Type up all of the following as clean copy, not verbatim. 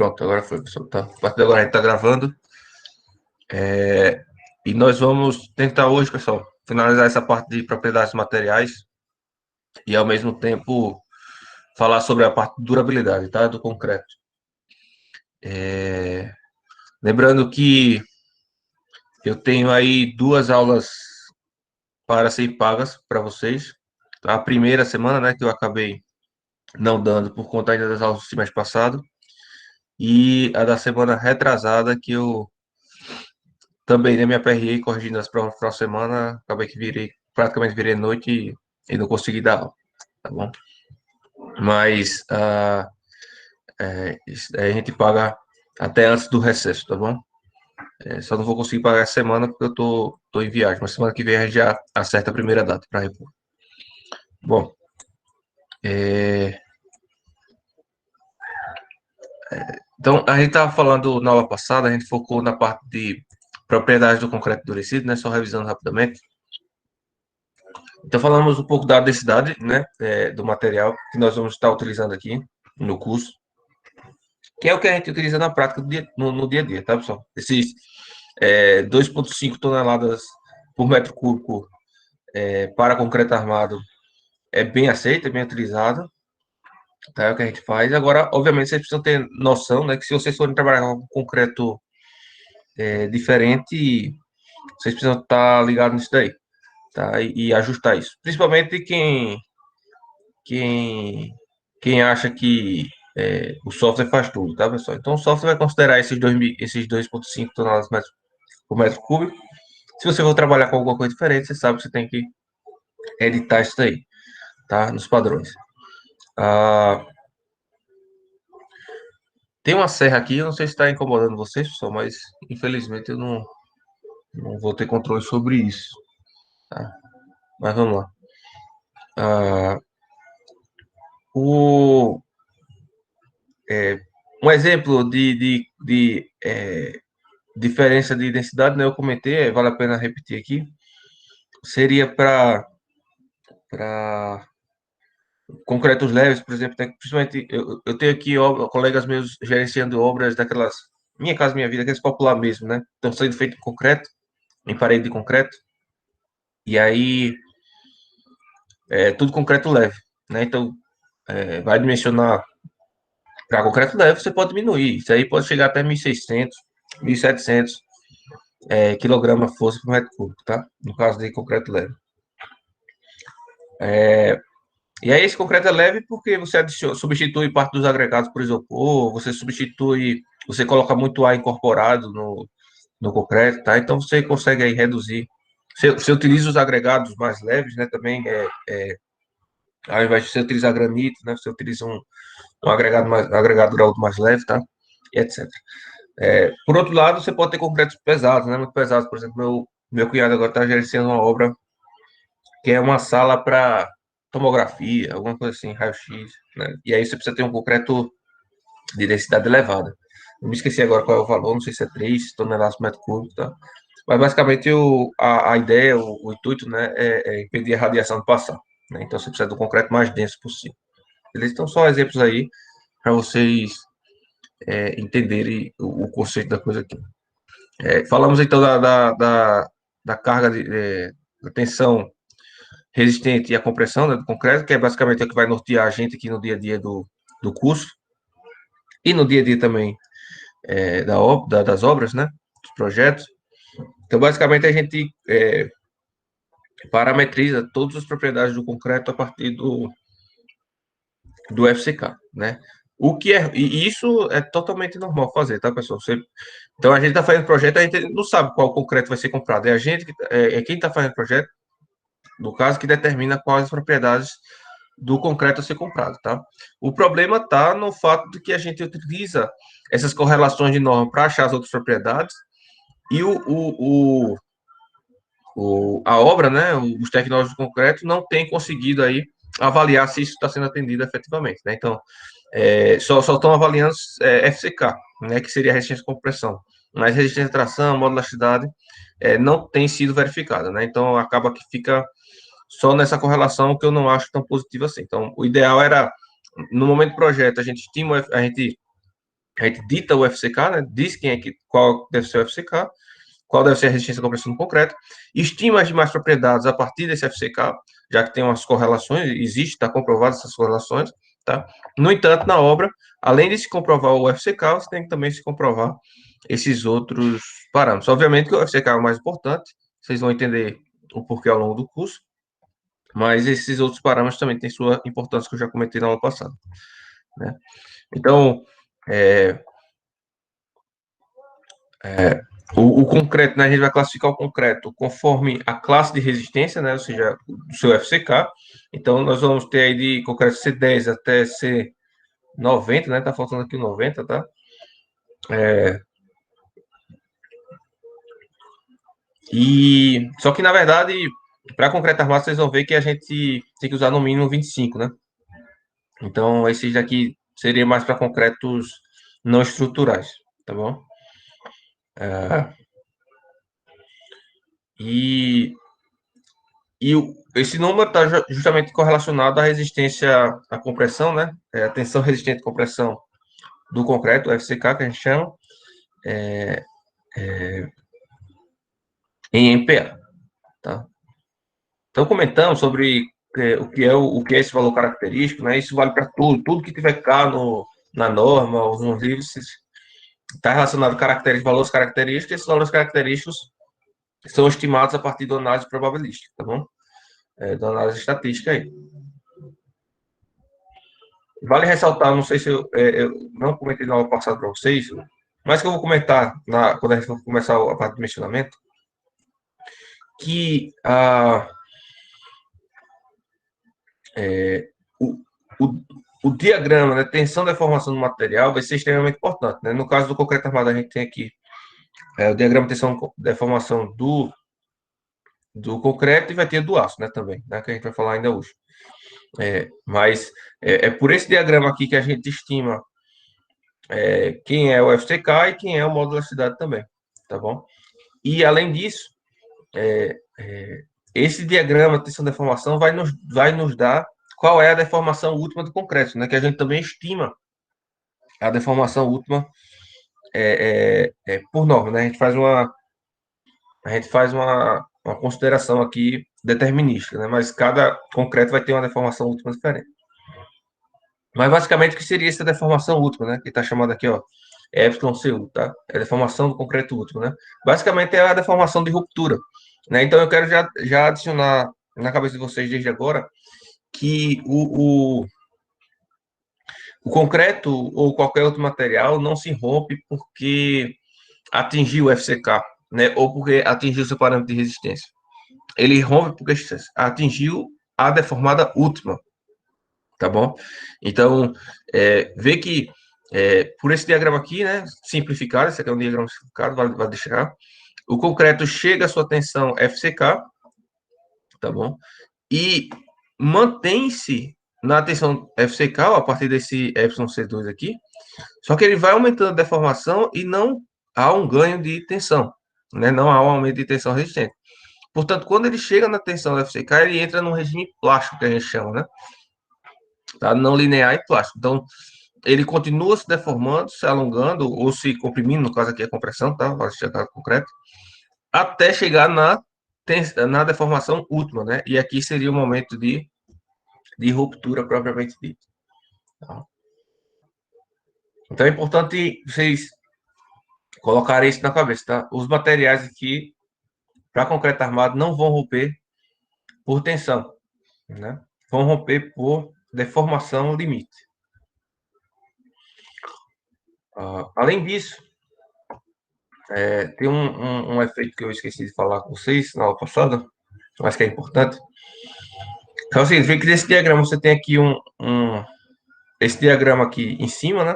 Pronto, agora foi, pessoal. Tá. A partir de agora a gente está gravando. E nós vamos tentar hoje, pessoal, finalizar essa parte de propriedades materiais e, ao mesmo tempo, falar sobre a parte de durabilidade, tá? Do concreto. Lembrando que eu tenho aí 2 aulas para ser pagas para vocês. A primeira semana, né, que eu acabei não dando por conta ainda das aulas do semestre passado. E a da semana retrasada, que eu também nem me aperrei corrigindo as provas para a semana, acabei que praticamente virei noite e não consegui dar aula, tá bom? Mas a gente paga até antes do recesso, tá bom? Só não vou conseguir pagar essa semana porque eu tô em viagem, mas semana que vem a gente já acerta a primeira data para repor. Bom, então a gente estava falando na aula passada, a gente focou na parte de propriedades do concreto endurecido, né? Só revisando rapidamente. Então falamos um pouco da densidade, né, do material que nós vamos estar utilizando aqui no curso, que é o que a gente utiliza na prática no dia a dia, tá, pessoal? Esses 2,5 toneladas por metro cúbico para concreto armado é bem aceito, é bem utilizado, tá? É o que a gente faz. Agora, obviamente, vocês precisam ter noção, né, que se vocês forem trabalhar com concreto diferente, vocês precisam estar ligados nisso daí, tá? E ajustar isso. Principalmente quem, quem acha que o software faz tudo, tá, pessoal? Então, o software vai considerar esses 2,5 toneladas por metro cúbico. Se você for trabalhar com alguma coisa diferente, você sabe que você tem que editar isso daí, tá? Nos padrões. Tem uma serra aqui, eu não sei se está incomodando vocês, pessoal, mas infelizmente eu não vou ter controle sobre isso, tá? Mas vamos lá. O, um exemplo de diferença de densidade, né? Eu comentei, vale a pena repetir aqui. Seria para concretos leves, por exemplo, né, principalmente eu tenho aqui colegas meus gerenciando obras daquelas Minha Casa Minha Vida, aqueles popular mesmo, né? Estão sendo feitos em concreto, em parede de concreto, e aí tudo concreto leve, né? Então vai dimensionar para concreto leve, você pode diminuir, isso aí pode chegar até 1.600, 1.700 quilogramas força por metro cúbico, tá? No caso de concreto leve. E aí esse concreto é leve porque você substitui parte dos agregados por isopor, você coloca muito ar incorporado no concreto, tá? Então você consegue aí reduzir. Você utiliza os agregados mais leves, né? Também ao invés de você utilizar granito, né? Você utiliza um agregado graúdo mais leve, tá? E etc. Por outro lado, você pode ter concretos pesados, né? Muito pesados. Por exemplo, meu cunhado agora está gerenciando uma obra que é uma sala para tomografia, alguma coisa assim, raio-x, né? E aí você precisa ter um concreto de densidade elevada. Eu me esqueci agora qual é o valor, não sei se é 3 toneladas por metro cúbico, tá? Mas basicamente a ideia, o intuito, né, é impedir a radiação de passar, né? Então você precisa do concreto mais denso possível. Beleza? Então só exemplos aí para vocês entenderem o conceito da coisa aqui. Falamos então da carga da tensão resistente e a compressão, né, do concreto, que é basicamente o que vai nortear a gente aqui no dia a dia do curso e no dia a dia também das obras, né, dos projetos. Então, basicamente, a gente parametriza todas as propriedades do concreto a partir do FCK, né? E isso é totalmente normal fazer, tá, pessoal? Então, a gente está fazendo projeto, a gente não sabe qual concreto vai ser comprado. É a gente, quem está fazendo projeto, no caso, que determina quais as propriedades do concreto a ser comprado, tá? O problema está no fato de que a gente utiliza essas correlações de norma para achar as outras propriedades e a obra, né, os tecnólogos do concreto não têm conseguido aí avaliar se isso está sendo atendido efetivamente, né? Então, só estão avaliando FCK, né, que seria a resistência de compressão, mas resistência de tração, modo de elasticidade, não tem sido verificada, né? Então, acaba que fica só nessa correlação que eu não acho tão positiva assim. Então, o ideal era, no momento do projeto, a gente a gente dita o FCK, né? Diz qual deve ser o FCK, qual deve ser a resistência à compressão do concreto, estima as demais propriedades a partir desse FCK, já que tem umas correlações, existe, está comprovado essas correlações, tá? No entanto, na obra, além de se comprovar o FCK, você tem que também se comprovar esses outros parâmetros. Obviamente que o FCK é o mais importante, vocês vão entender o porquê ao longo do curso, mas esses outros parâmetros também têm sua importância, que eu já comentei na aula passada, né? Então, é, o concreto, né, a gente vai classificar o concreto conforme a classe de resistência, né, ou seja, o seu FCK. Então, nós vamos ter aí de concreto C10 até C90, né? Tá faltando aqui o 90, tá? Só que, na verdade, para concreto armado, vocês vão ver que a gente tem que usar no mínimo 25, né? Então, esses daqui seria mais para concretos não estruturais, tá bom? E esse número está justamente correlacionado à resistência à compressão, né? A tensão resistente à compressão do concreto, o FCK, que a gente chama, em MPa, tá? Então, comentamos sobre o que é esse valor característico, né? Isso vale para tudo que tiver cá na norma, ou nos livros, está relacionado a valores característicos, e esses valores característicos são estimados a partir da análise probabilística, tá bom? Da análise estatística aí. Vale ressaltar, não sei se eu não comentei na aula passada para vocês, mas que eu vou comentar quando a gente for começar a parte do mencionamento, que o, o, o diagrama, né, tensão da deformação do material vai ser extremamente importante. Né? No caso do concreto armado, a gente tem aqui o diagrama de tensão de deformação do concreto e vai ter do aço, né, também, né, que a gente vai falar ainda hoje. Mas é por esse diagrama aqui que a gente estima quem é o FCK e quem é o módulo de elasticidade também, tá bom? E, além disso, esse diagrama de tensão de deformação vai nos dar qual é a deformação última do concreto, né? Que a gente também estima a deformação última por norma, né? A gente faz uma consideração aqui determinística, né? Mas cada concreto vai ter uma deformação última diferente. Mas, basicamente, o que seria essa deformação última, né? Que está chamada aqui, ó, εcu, tá? É a deformação do concreto último, né? Basicamente, é a deformação de ruptura, né? Então, eu quero já adicionar na cabeça de vocês desde agora que o concreto ou qualquer outro material não se rompe porque atingiu o FCK, né? Ou porque atingiu seu parâmetro de resistência. Ele rompe porque atingiu a deformada última, tá bom? Então, vê que por esse diagrama aqui, né, simplificado, esse aqui é um diagrama simplificado, vale deixar, o concreto chega à sua tensão FCK, tá bom? E mantém-se na tensão FCK, a partir desse εc2 aqui, só que ele vai aumentando a deformação e não há um ganho de tensão, né? Não há um aumento de tensão resistente. Portanto, quando ele chega na tensão FCK, ele entra num regime plástico, que a gente chama, né? Tá? Não linear e plástico. Então, ele continua se deformando, se alongando, ou se comprimindo, no caso aqui é compressão, tá? Vai chegar concreto, até chegar na deformação última, né? E aqui seria o momento de ruptura propriamente dita. Tá? Então, é importante vocês colocarem isso na cabeça, tá? Os materiais aqui, para concreto armado, não vão romper por tensão, né? Vão romper por deformação limite. Além disso, tem um efeito que eu esqueci de falar com vocês na aula passada, mas que é importante. Então, é o seguinte, vê que nesse diagrama você tem aqui esse diagrama aqui em cima, né?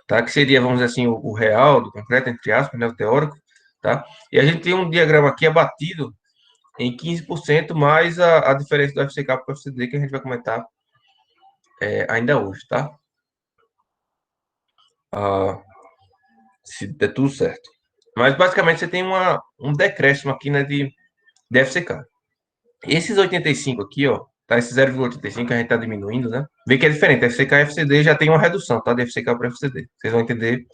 Tá? Que seria, vamos dizer assim, o real do concreto, entre aspas, né? O teórico, tá? E a gente tem um diagrama aqui abatido em 15% mais a diferença do FCK para o FCD, que a gente vai comentar ainda hoje, tá? Se der tudo certo. Mas, basicamente, você tem um decréscimo aqui, né, de FCK. Esses 85 aqui, ó, tá? Esse 0,85 a gente está diminuindo, né? Vê que é diferente. FCK e FCD já tem uma redução, tá? De FCK para FCD. Vocês vão entender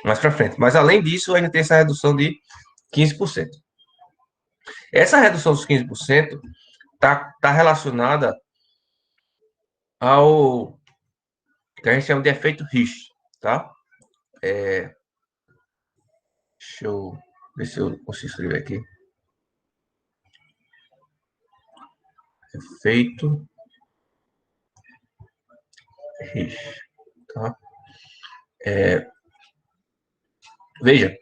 mais para frente. Mas além disso, ainda tem essa redução de 15%. Essa redução dos 15% tá relacionada ao que a gente chama de efeito Risch, tá? Deixa eu ver se eu consigo escrever aqui. Efeito Risch, tá? Veja,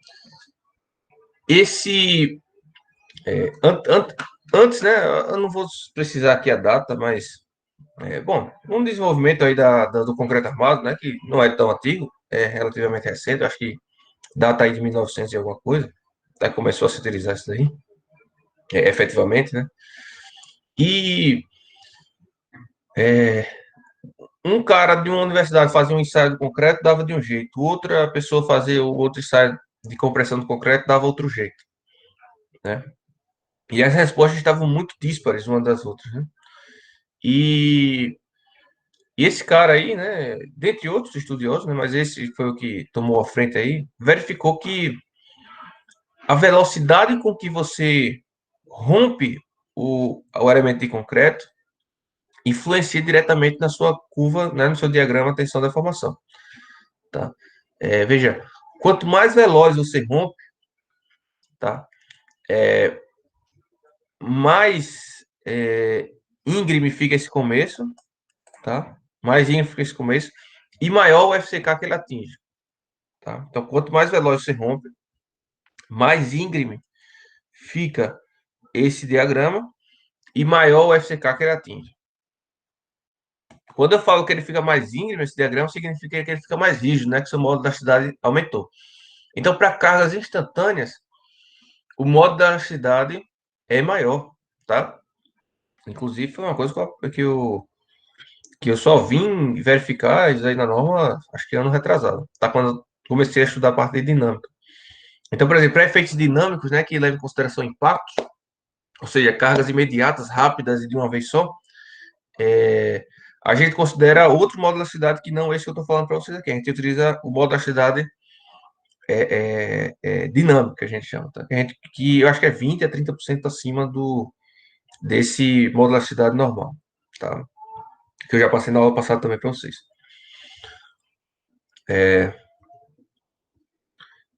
esse antes, né? Eu não vou precisar aqui a data, mas bom, um desenvolvimento aí do concreto armado, né? Que não é tão antigo, é relativamente recente, acho que data aí de 1900 e alguma coisa, até começou a se utilizar isso daí, efetivamente, né? E é, um cara de uma universidade fazia um ensaio de concreto, dava de um jeito, outra pessoa fazia o outro ensaio de compressão de concreto, dava outro jeito, né? E as respostas estavam muito díspares uma das outras, né? E, e esse cara aí, né, dentre outros estudiosos, né, mas esse foi o que tomou a frente aí, verificou que a velocidade com que você rompe o elemento de concreto influencia diretamente na sua curva, né, no seu diagrama de tensão e deformação. Tá? Veja, quanto mais veloz você rompe, tá? Mais íngreme fica esse começo, tá? Mais íngreme fica esse começo e maior o FCK que ele atinge, tá? Então, quanto mais veloz você rompe, mais íngreme fica esse diagrama e maior o FCK que ele atinge. Quando eu falo que ele fica mais íngreme, esse diagrama significa que ele fica mais rígido, né? Que seu modo da elasticidade aumentou. Então, para cargas instantâneas, o modo da elasticidade é maior, tá? Inclusive, foi uma coisa que eu só vim verificar isso aí na norma, acho que ano retrasado, tá? Quando eu comecei a estudar a parte de dinâmica. Então, por exemplo, para efeitos dinâmicos, né, que levam em consideração impactos, ou seja, cargas imediatas, rápidas e de uma vez só, a gente considera outro modo de elasticidade que não esse que eu estou falando para vocês aqui. A gente utiliza o modo de elasticidade dinâmico, que a gente chama, tá? Que eu acho que é 20 a 30% acima desse modo de elasticidade normal, tá? Que eu já passei na aula passada também para vocês.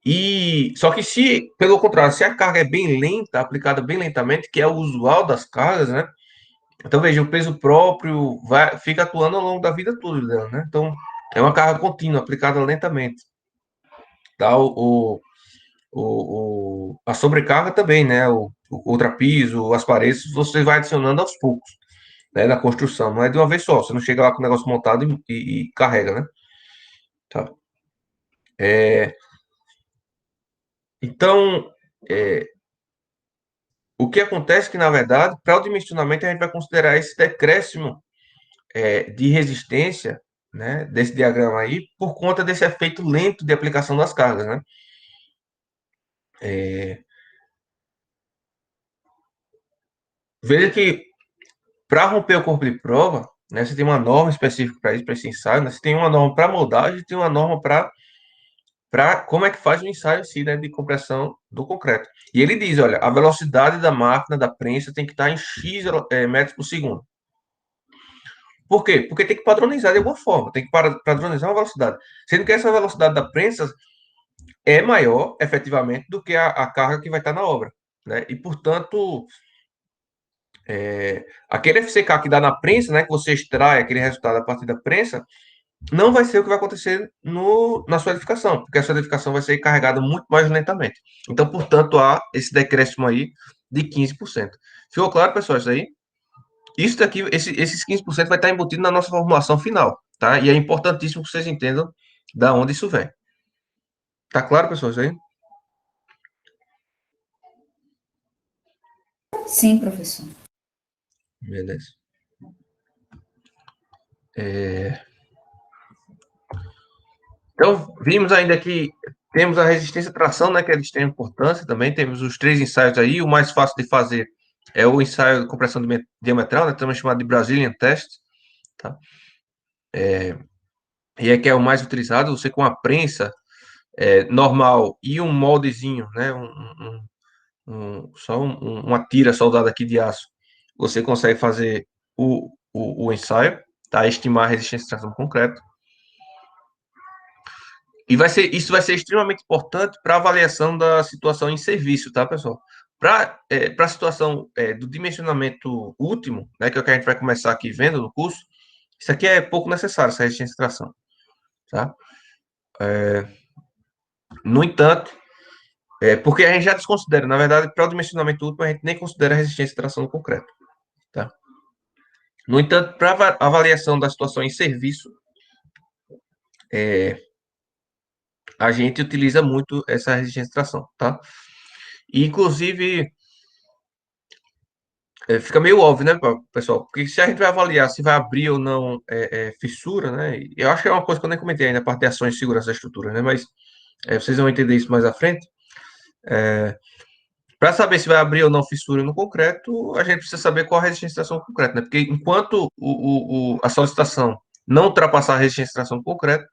E só que se, pelo contrário, se a carga é bem lenta, aplicada bem lentamente, que é o usual das cargas, né? Então veja, o peso próprio fica atuando ao longo da vida toda dela, né? Então é uma carga contínua, aplicada lentamente. Tá? A sobrecarga também, né? O trapiso, as paredes, você vai adicionando aos poucos, né? Na construção, não é de uma vez só. Você não chega lá com o negócio montado e carrega, né? Tá. Então, o que acontece é que, na verdade, para o dimensionamento, a gente vai considerar esse decréscimo de resistência, né, desse diagrama aí, por conta desse efeito lento de aplicação das cargas, né? Veja que para romper o corpo de prova, né, você tem uma norma específica para isso, para esse ensaio, né? Você tem uma norma para moldagem, tem uma norma para como é que faz o ensaio em si, né, de compressão do concreto. E ele diz, olha, a velocidade da máquina, da prensa, tem que estar em X metros por segundo. Por quê? Porque tem que padronizar de alguma forma, tem que padronizar uma velocidade. Sendo que essa velocidade da prensa é maior, efetivamente, do que a carga que vai estar na obra, né? E, portanto, aquele FCK que dá na prensa, né, que você extrai aquele resultado a partir da prensa, não vai ser o que vai acontecer na sua edificação, porque a sua edificação vai ser carregada muito mais lentamente. Então, portanto, há esse decréscimo aí de 15%. Ficou claro, pessoal, isso aí? Isso daqui, esses 15% vai estar embutido na nossa formulação final, tá? E é importantíssimo que vocês entendam da onde isso vem. Tá claro, pessoal, isso aí? Sim, professor. Beleza. Então, vimos ainda que temos a resistência à tração, né, que é de extrema importância também. Temos os três ensaios aí. O mais fácil de fazer é o ensaio de compressão diametral, né, também chamado de Brazilian Test, tá? E é que é o mais utilizado, você com a prensa normal e um moldezinho, né, uma tira soldada aqui de aço, você consegue fazer o ensaio, tá? Estimar a resistência de tração concreto. E isso vai ser extremamente importante para a avaliação da situação em serviço, tá, pessoal? Para a situação do dimensionamento último, né, que é o que a gente vai começar aqui vendo no curso, isso aqui é pouco necessário, essa resistência de tração, tá? No entanto, porque a gente já desconsidera, na verdade, para o dimensionamento último, a gente nem considera a resistência de tração no concreto, tá? No entanto, para avaliação da situação em serviço, a gente utiliza muito essa resistência de tração, tá? E, inclusive, fica meio óbvio, né, pessoal? Porque se a gente vai avaliar se vai abrir ou não fissura, né? Eu acho que é uma coisa que eu nem comentei ainda, a parte de ações de segurança da estrutura, né? Mas vocês vão entender isso mais à frente. Para saber se vai abrir ou não fissura no concreto, a gente precisa saber qual a resistência de tração do concreto, né? Porque enquanto a solicitação não ultrapassar a resistência de tração do concreto,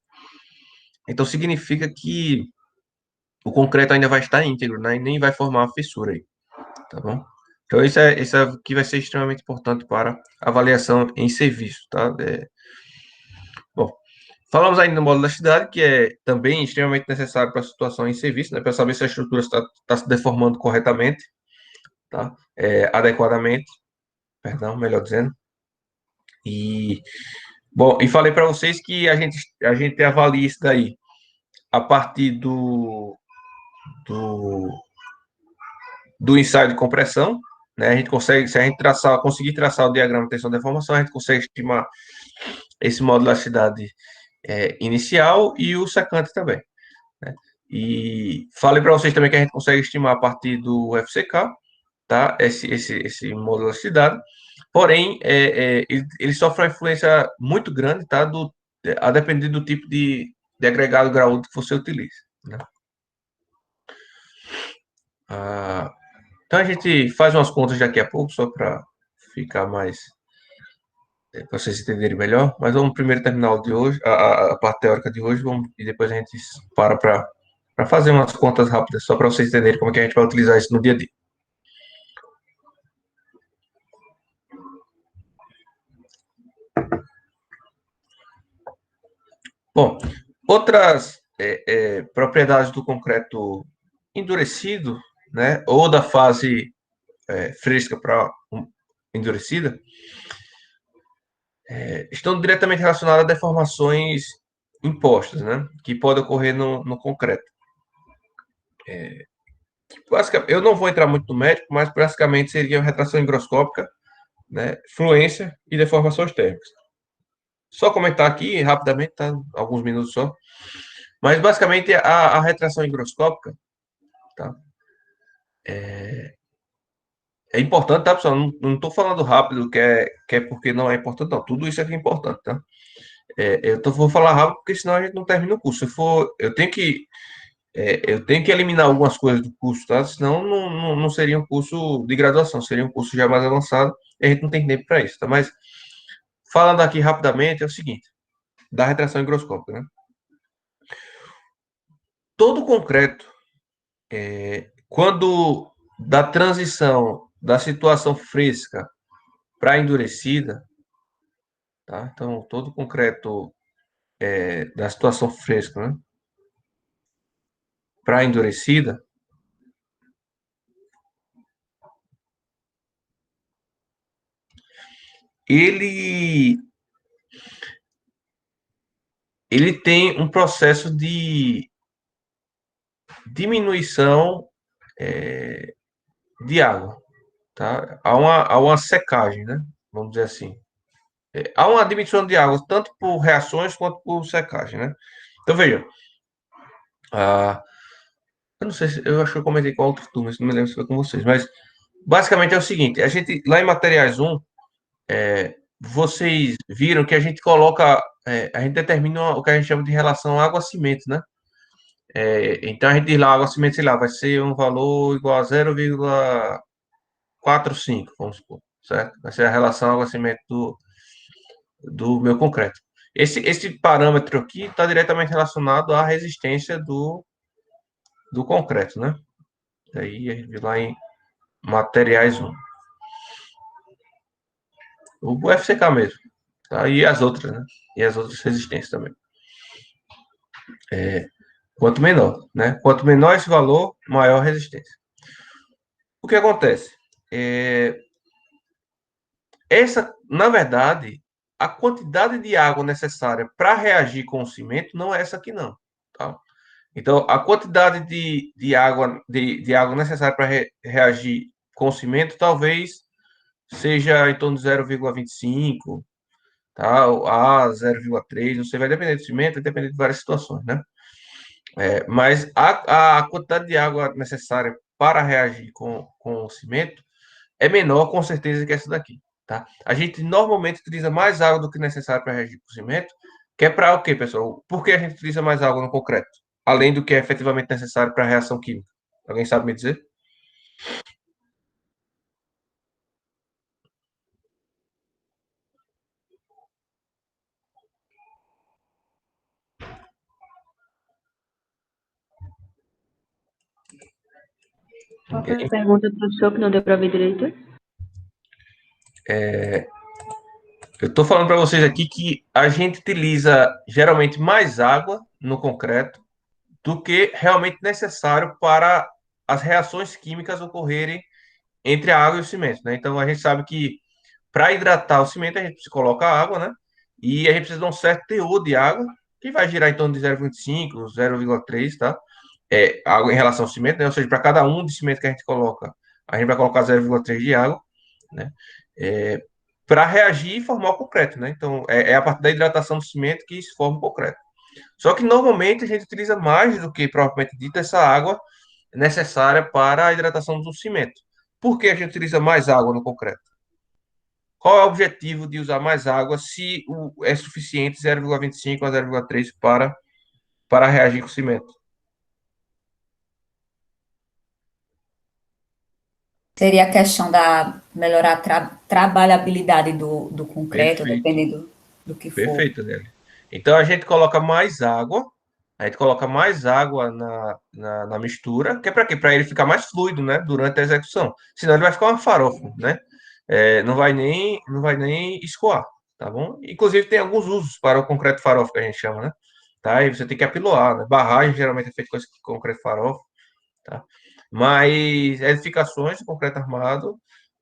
então significa que o concreto ainda vai estar íntegro, né? E nem vai formar uma fissura aí, tá bom? Então, isso aqui vai ser extremamente importante para avaliação em serviço, tá? Bom, falamos ainda no módulo da cidade, que é também extremamente necessário para a situação em serviço, né? Para saber se a estrutura está se deformando corretamente, tá? Adequadamente, perdão, melhor dizendo. E, bom, e falei para vocês que a gente avalia isso daí a partir do, do ensaio de compressão, né? A gente consegue, se a gente conseguir traçar o diagrama de tensão e deformação, a gente consegue estimar esse módulo da cidade inicial e o secante também, né? E falei para vocês também que a gente consegue estimar a partir do FCK, tá? Esse módulo da cidade. Porém, ele sofre uma influência muito grande, tá? A depender do tipo de agregado graúdo que você utiliza, né? Então a gente faz umas contas daqui a pouco, só para ficar mais, para vocês entenderem melhor. Mas vamos primeiro terminar o de hoje, a parte teórica de hoje, e depois a gente para fazer umas contas rápidas, só para vocês entenderem como é que a gente vai utilizar isso no dia a dia. Bom, outras propriedades do concreto endurecido, né, ou da fase fresca para endurecida, estão diretamente relacionadas a deformações impostas, né, que podem ocorrer no concreto. Basicamente, eu não vou entrar muito no médico, mas basicamente seria retração higroscópica, né, fluência e deformações térmicas. Só comentar aqui rapidamente, tá? Alguns minutos só. Mas basicamente a retração higroscópica, tá? É importante, tá, pessoal? Não estou falando rápido, que é porque não é importante, não. Tudo isso aqui é importante, tá? Vou falar rápido porque senão a gente não termina o curso. Se for, eu tenho que eliminar algumas coisas do curso, tá? Senão não seria um curso de graduação, seria um curso já mais avançado e a gente não tem tempo para isso, tá? Mas falando aqui rapidamente, é o seguinte, da retração higroscópica, né? Todo concreto, quando da transição da situação fresca para endurecida, tá? Então, todo concreto da situação fresca, né? Para endurecida, ele ele tem um processo de diminuição de água, tá? Há uma secagem, né? Vamos dizer assim. Há uma diminuição de água, tanto por reações quanto por secagem, né? Então, veja, ah, eu não sei se eu acho que eu comentei com outros turmas, não me lembro se foi com vocês, mas basicamente é o seguinte: a gente lá em materiais um, vocês viram que a gente coloca, a gente determina o que a gente chama de relação água-cimento, né? Então a gente diz lá, água-cimento, sei lá, vai ser um valor igual a 0,4 4,5, vamos supor, certo? Vai ser a relação água-cimento do meu concreto. Esse parâmetro aqui está diretamente relacionado à resistência do concreto, né? Aí a gente vai lá em materiais 1. O FCK mesmo. Tá? E as outras, né? E as outras resistências também. Quanto menor, né? Quanto menor esse valor, maior a resistência. O que acontece? Na verdade, a quantidade de água necessária para reagir com o cimento não é essa aqui, não. Tá? Então, a quantidade de água necessária para reagir com o cimento talvez seja em torno de 0,25, tá? A 0,3, não sei, vai depender do cimento, vai depender de várias situações, né? Mas a quantidade de água necessária para reagir com o cimento é menor, com certeza, que essa daqui, tá? A gente normalmente utiliza mais água do que necessário para reagir com cimento, que é para o quê, pessoal? Por que a gente utiliza mais água no concreto? Além do que é efetivamente necessário para a reação química. Alguém sabe me dizer? Qual foi a pergunta, professor, que não deu para ver direito? Eu estou falando para vocês aqui que a gente utiliza geralmente mais água no concreto do que realmente necessário para as reações químicas ocorrerem entre a água e o cimento, né? Então a gente sabe que para hidratar o cimento a gente coloca água, né? E a gente precisa de um certo teor de água, que vai girar em torno de 0,25, 0,3, tá? Água em relação ao cimento, né? Ou seja, para cada um de cimento que a gente coloca, a gente vai colocar 0,3 de água, né? É, para reagir e formar o concreto, né? Então, é a partir da hidratação do cimento que se forma o concreto. Só que normalmente a gente utiliza mais do que propriamente dito essa água necessária para a hidratação do cimento. Por que a gente utiliza mais água no concreto? Qual é o objetivo de usar mais água se é suficiente 0,25 a 0,3 para reagir com o cimento? Seria a questão da melhorar a trabalhabilidade do concreto, Perfeito. dependendo do que for. Perfeito, Nelly. Então a gente coloca mais água, a gente coloca mais água na mistura, que é para quê? Para ele ficar mais fluido, né? Durante a execução. Senão ele vai ficar uma farofa, né? Não vai nem escoar, tá bom? Inclusive tem alguns usos para o concreto farofa que a gente chama, né? Tá? E você tem que apiloar, né? Barragem geralmente é feita com esse concreto farofa, tá? Mas edificações de concreto armado,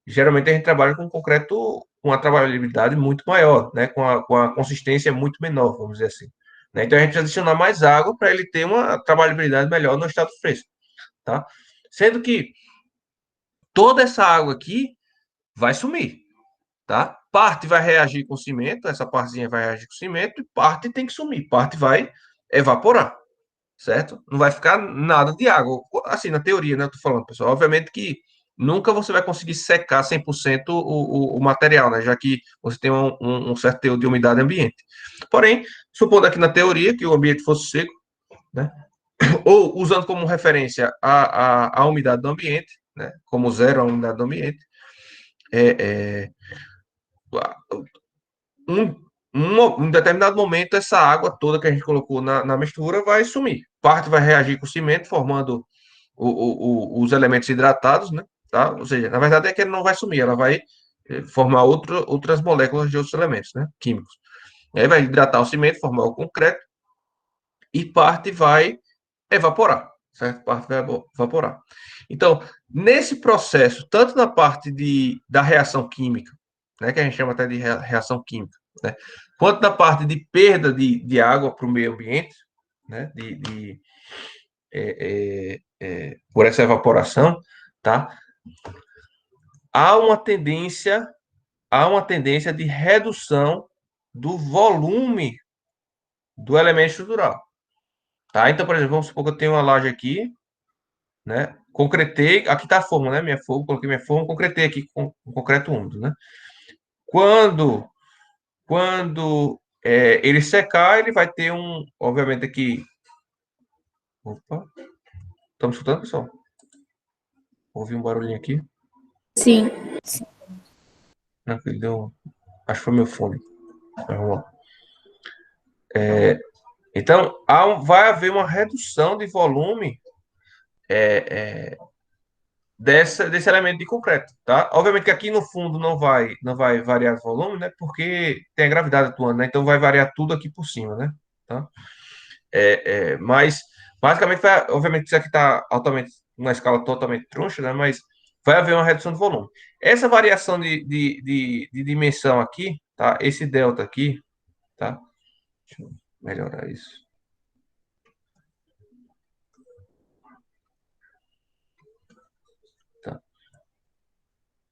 geralmente a gente trabalha com concreto com uma trabalhabilidade muito maior, né? Com a consistência muito menor, vamos dizer assim. Né? Então a gente precisa adicionar mais água para ele ter uma trabalhabilidade melhor no estado fresco, tá? Sendo que toda essa água aqui vai sumir, tá? Parte vai reagir com o cimento, essa partezinha vai reagir com o cimento, e parte tem que sumir, parte vai evaporar, certo? Não vai ficar nada de água. Assim, na teoria, né? Eu tô falando, pessoal. Obviamente que nunca você vai conseguir secar 100% o material, né? Já que você tem um certo teor de umidade ambiente. Porém, supondo aqui na teoria que o ambiente fosse seco, né? Ou usando como referência a umidade do ambiente, né? Como zero a umidade do ambiente, é, é, um, um determinado momento, essa água toda que a gente colocou na mistura vai sumir. Parte vai reagir com o cimento, formando os elementos hidratados, né? Tá? Ou seja, na verdade é que ele não vai sumir, ela vai formar outras moléculas de outros elementos, né? Químicos. E aí vai hidratar o cimento, formar o concreto, e parte vai evaporar, certo? Parte vai evaporar. Então, nesse processo, tanto na parte da reação química, né, que a gente chama até de reação química, né, quanto na parte de perda de água para o meio ambiente, né, por essa evaporação, tá? Há uma tendência, há uma tendência de redução do volume do elemento estrutural, tá? Então, por exemplo, vamos supor que eu tenho uma laje aqui, né? Concretei, aqui está a forma, né? Minha forma, coloquei minha forma, concretei aqui com concreto úmido, né? Quando, quando ele secar, ele vai ter obviamente aqui, opa, estamos escutando, pessoal? Ouvi um barulhinho aqui. Sim. Não, que deu, acho que foi meu fone. Vamos lá. Então, vai haver uma redução de volume desse elemento de concreto, tá? Obviamente que aqui no fundo não vai variar o volume, né? Porque tem a gravidade atuando, né? Então vai variar tudo aqui por cima, né? Tá? Mas basicamente, obviamente isso aqui está altamente, numa escala totalmente troncha, né? Mas vai haver uma redução de volume. Essa variação de dimensão aqui, tá? Esse delta aqui, tá? Deixa eu melhorar isso. Tá?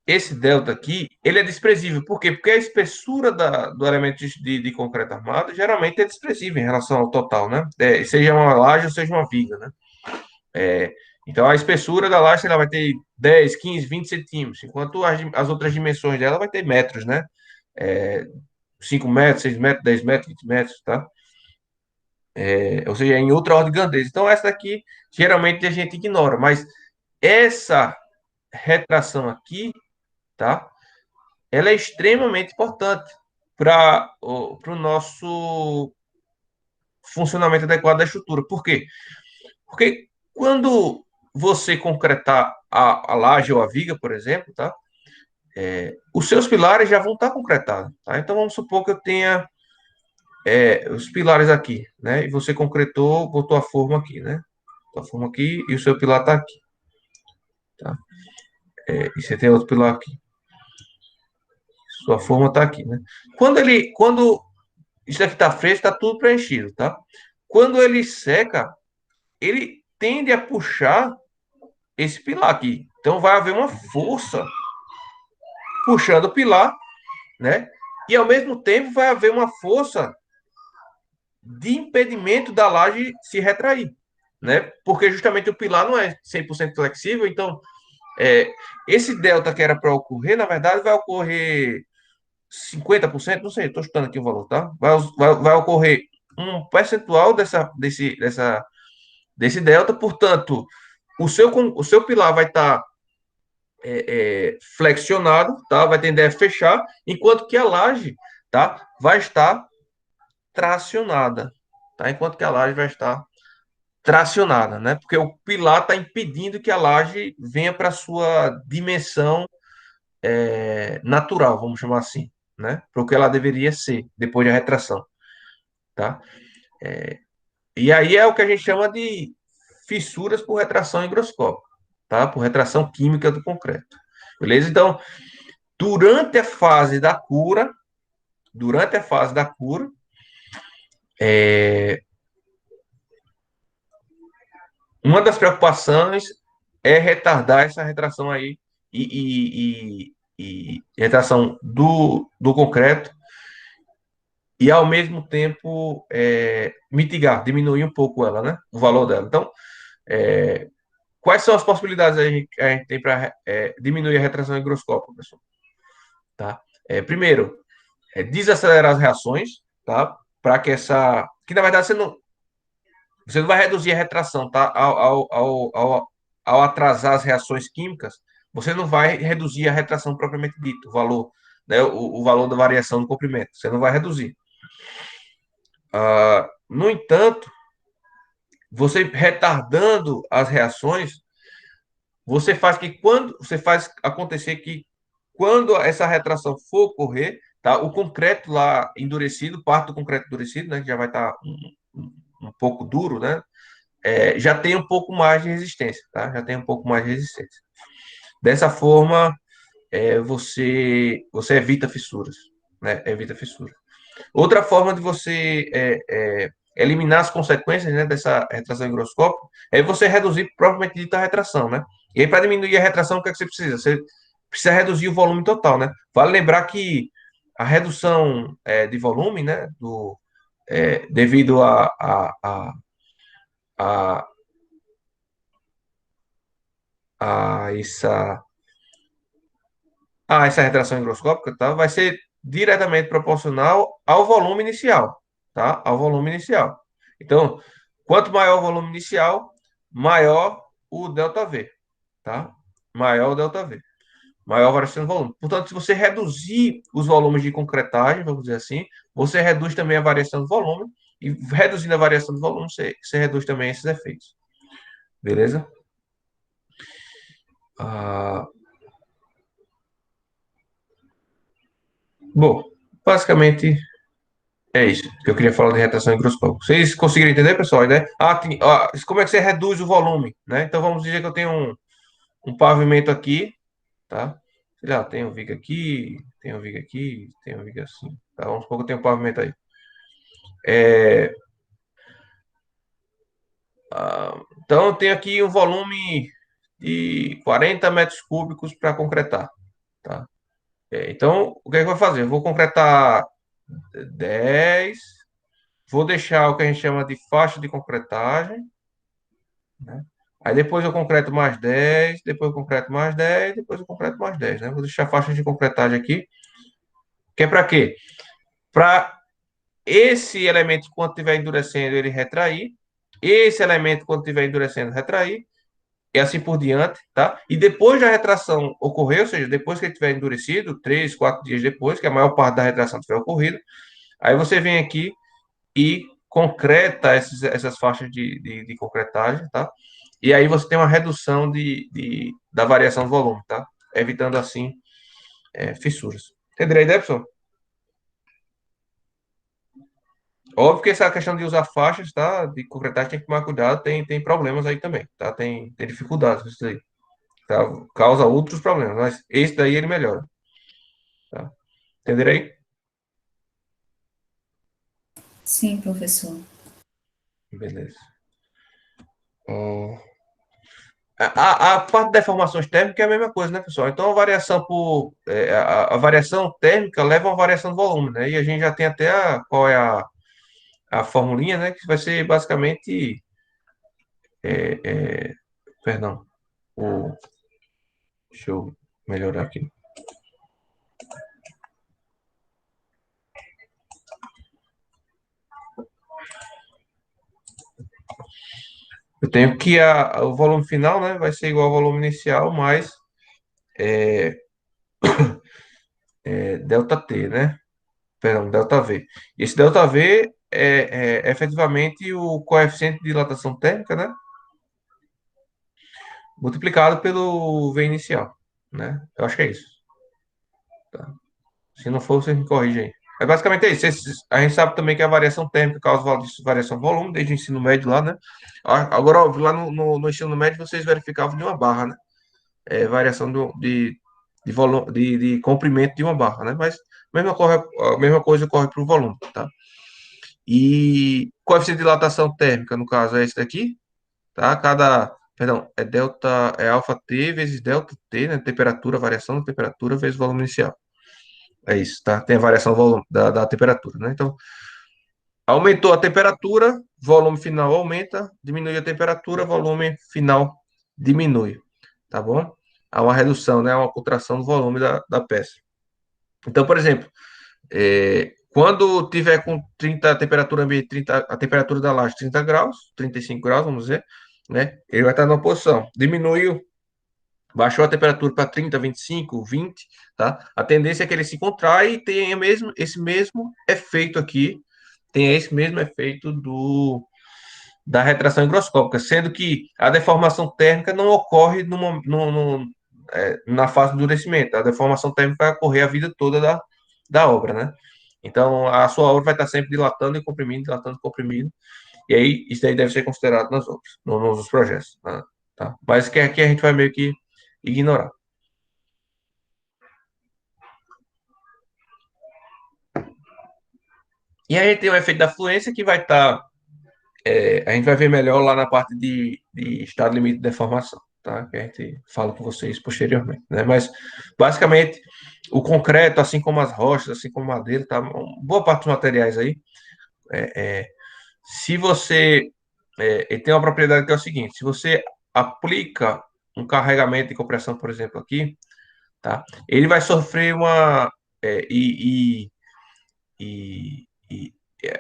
Esse delta aqui, ele é desprezível. Por quê? Porque a espessura do elemento de concreto armado geralmente é desprezível em relação ao total, né? Seja uma laje ou seja uma viga, né? É, então, a espessura da laje ela vai ter 10, 15, 20 centímetros, enquanto as outras dimensões dela vai ter metros, né? É, 5 metros, 6 metros, 10 metros, 20 metros, tá? Ou seja, em outra ordem de grandeza. Então, essa daqui, geralmente, a gente ignora, mas essa retração aqui, tá? Ela é extremamente importante para o nosso funcionamento adequado da estrutura. Por quê? Porque quando você concretar a laje ou a viga, por exemplo, tá? Os seus pilares já vão estar concretados, tá? Então vamos supor que eu tenha os pilares aqui, né? E você concretou, botou a forma aqui, né? Botou a forma aqui e o seu pilar está aqui, tá? E você tem outro pilar aqui. Sua forma está aqui, né? Quando isso aqui está fresco, está tudo preenchido, tá? Quando ele seca, ele tende a puxar esse pilar aqui. Então vai haver uma força puxando o pilar, né? E ao mesmo tempo vai haver uma força de impedimento da laje se retrair, né? Porque justamente o pilar não é 100% flexível, então esse delta que era para ocorrer, na verdade, vai ocorrer 50%, não sei, estou chutando aqui o valor, tá? Vai ocorrer um percentual desse delta, portanto, o seu pilar vai estar flexionado, tá? Vai tender a fechar, enquanto que a laje, tá? Vai estar tracionada, tá? Enquanto que a laje vai estar tracionada, né? Porque o pilar está impedindo que a laje venha para sua dimensão natural, vamos chamar assim, né? Para o que ela deveria ser depois da retração, tá? E aí é o que a gente chama de fissuras por retração higroscópica, tá? Por retração química do concreto. Beleza? Então, durante a fase da cura, durante a fase da cura, uma das preocupações é retardar essa retração aí e retração do concreto e, ao mesmo tempo, mitigar, diminuir um pouco ela, né? O valor dela. Então, quais são as possibilidades que a gente tem para diminuir a retração higroscópica, pessoal? Tá? Primeiro, desacelerar as reações, tá? Para que essa. Que na verdade você não vai reduzir a retração, tá? Ao atrasar as reações químicas, você não vai reduzir a retração propriamente dita, o valor, né? O valor da variação do comprimento. Você não vai reduzir. No entanto, você retardando as reações, você faz acontecer que quando essa retração for ocorrer, tá? O concreto lá endurecido, parte do concreto endurecido, né? Que já vai estar um pouco duro, né? Já tem um pouco mais de resistência, tá? Já tem um pouco mais de resistência. Dessa forma, você evita fissuras, né? Evita fissuras. Outra forma de você eliminar as consequências, né, dessa retração higroscópica é você reduzir propriamente dita a retração, né? E aí, para diminuir a retração, o que é que você precisa? Você precisa reduzir o volume total, né? Vale lembrar que a redução de volume, né, devido a, a essa retração higroscópica, tá? Vai ser diretamente proporcional ao volume inicial, tá? Ao volume inicial. Então, quanto maior o volume inicial, maior o ΔV, tá? Maior o ΔV. maior a variação do volume. Portanto, se você reduzir os volumes de concretagem, vamos dizer assim, você reduz também a variação do volume, e reduzindo a variação do volume, você reduz também esses efeitos. Beleza? Bom, basicamente é isso que eu queria falar de retração higroscópica. Vocês conseguiram entender, pessoal, né? Como é que você reduz o volume, né? Então vamos dizer que eu tenho um pavimento aqui, tá? Sei lá, tem um viga aqui, tem um viga aqui, tem um viga assim. Tá? Vamos supor que eu tenho um pavimento aí. Então eu tenho aqui um volume de 40 metros cúbicos para concretar, tá? Então, o que é que eu vou fazer? Eu vou concretar 10, vou deixar o que a gente chama de faixa de concretagem, né? Aí depois eu concreto mais 10, depois eu concreto mais 10, depois eu concreto mais 10, né? Vou deixar a faixa de concretagem aqui, que é para quê? Para esse elemento, quando estiver endurecendo, ele retrair, esse elemento, quando estiver endurecendo, retrair, e assim por diante, tá? E depois da retração ocorrer, ou seja, depois que ele tiver endurecido, 3, 4 dias depois, que a maior parte da retração tiver ocorrido, aí você vem aqui e concreta essas faixas de concretagem, tá? E aí você tem uma redução da variação do volume, tá? Evitando assim fissuras. Entenderam a ideia, pessoal? Óbvio que essa questão de usar faixas, tá? De concretagem tem que tomar cuidado, tem problemas aí também, tá? Tem dificuldades nisso aí, tá? Causa outros problemas, mas esse daí ele melhora, tá? Entenderam aí? Sim, professor. Beleza. Hum, a parte de deformações térmicas é a mesma coisa, né, pessoal? Então, a variação térmica leva a uma variação do volume, né? E a gente já tem até qual é a formulinha, né? Que vai ser basicamente, perdão, o, deixa eu melhorar aqui. Eu tenho que o volume final, né? Vai ser igual ao volume inicial mais delta T, né? Perdão, delta V. E esse delta V é efetivamente o coeficiente de dilatação térmica, né? Multiplicado pelo V inicial, né? Eu acho que é isso. Tá? Se não for, você me corrige aí. É basicamente isso. A gente sabe também que a variação térmica causa variação do volume, desde o ensino médio lá, né? Agora, óbvio, lá no ensino médio vocês verificavam de uma barra, né? Variação de volume, de comprimento de uma barra, né? Mas a mesma coisa ocorre para o volume, tá? E coeficiente de dilatação térmica, no caso, é esse daqui, tá? Perdão, é alfa T vezes delta T, né? Temperatura, variação da temperatura vezes volume inicial. É isso, tá? Tem a variação da temperatura, né? Então, aumentou a temperatura, volume final aumenta, diminui a temperatura, volume final diminui, tá bom? Há uma redução, né? Uma contração do volume da peça. Então, por exemplo, quando tiver com 30, a temperatura ambiente, 30, a temperatura da laje 30 graus, 35 graus, vamos dizer, né? Ele vai estar numa posição. Diminuiu, baixou a temperatura para 30, 25, 20, tá? A tendência é que ele se contrai e tenha esse mesmo efeito aqui, tenha esse mesmo efeito da retração higroscópica, sendo que a deformação térmica não ocorre na fase do endurecimento. A deformação térmica vai ocorrer a vida toda da obra, né? Então, a sua obra vai estar sempre dilatando e comprimindo, dilatando e comprimindo. E aí, isso aí deve ser considerado nas obras, nos projetos, né? Tá? Mas que aqui a gente vai meio que ignorar. E aí tem o efeito da fluência que vai estar, a gente vai ver melhor lá na parte de estado limite de deformação, tá? Que a gente fala com vocês posteriormente, né? Mas, basicamente, o concreto, assim como as rochas, assim como a madeira, tá? Boa parte dos materiais aí, se você, ele tem uma propriedade que é o seguinte, se você aplica um carregamento de compressão, por exemplo, aqui, tá? Ele vai sofrer é, e, e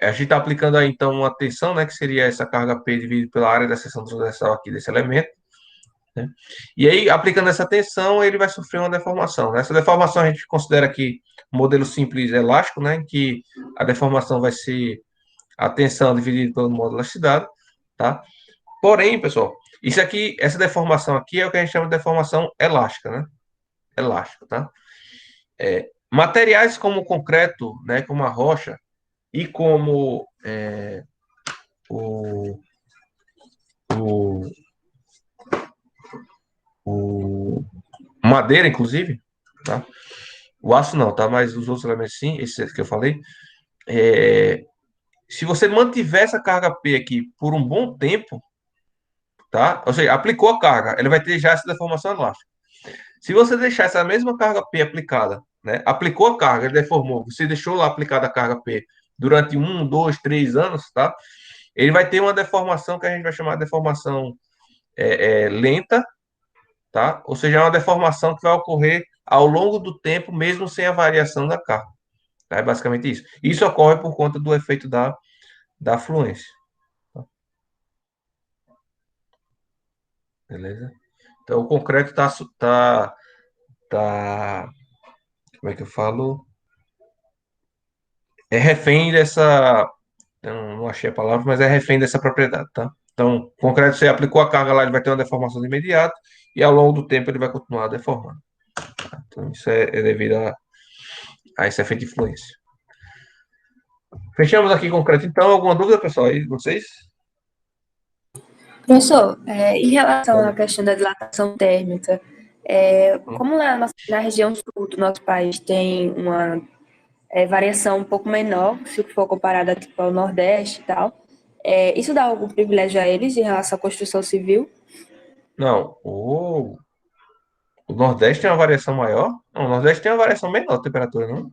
a gente está aplicando aí, então, uma tensão, né, que seria essa carga P dividido pela área da seção transversal aqui desse elemento, né? E aí, aplicando essa tensão, ele vai sofrer uma deformação, né? Essa deformação a gente considera aqui um modelo simples elástico, né? Em que a deformação vai ser a tensão dividida pelo módulo de elasticidade, tá? Porém, pessoal, isso aqui, essa deformação aqui é o que a gente chama de deformação elástica, né? Elástica, tá? Materiais como o concreto, né? Como a rocha e como o, o, o madeira, inclusive, tá? O aço não, tá? Mas os outros elementos sim, esses que eu falei. É, se você mantiver essa carga P aqui por um bom tempo, tá? Ou seja, aplicou a carga, ele vai ter já essa deformação elástica. Se você deixar essa mesma carga P aplicada, né? Aplicou a carga, ele deformou, você deixou lá aplicada a carga P durante 1, 2, 3 anos, tá? Ele vai ter uma deformação que a gente vai chamar de deformação lenta, tá? Ou seja, é uma deformação que vai ocorrer ao longo do tempo, mesmo sem a variação da carga. Tá? É basicamente isso. Isso ocorre por conta do efeito da fluência. Tá? Beleza? Então, o concreto tá, como é que eu falo? É refém dessa, eu não achei a palavra, mas é refém dessa propriedade, tá? Então, o concreto, você aplicou a carga lá, ele vai ter uma deformação de imediato, e ao longo do tempo ele vai continuar deformando. Tá? Então, isso é devido a esse efeito de fluência. Fechamos aqui concreto, então. Alguma dúvida, pessoal, aí, vocês? Professor, em relação à questão da dilatação térmica, como na região sul do nosso país tem uma variação um pouco menor, se for comparada tipo, ao Nordeste e tal, isso dá algum privilégio a eles em relação à construção civil? Não, o Nordeste tem uma variação maior? Não, o Nordeste tem uma variação menor de temperatura, não?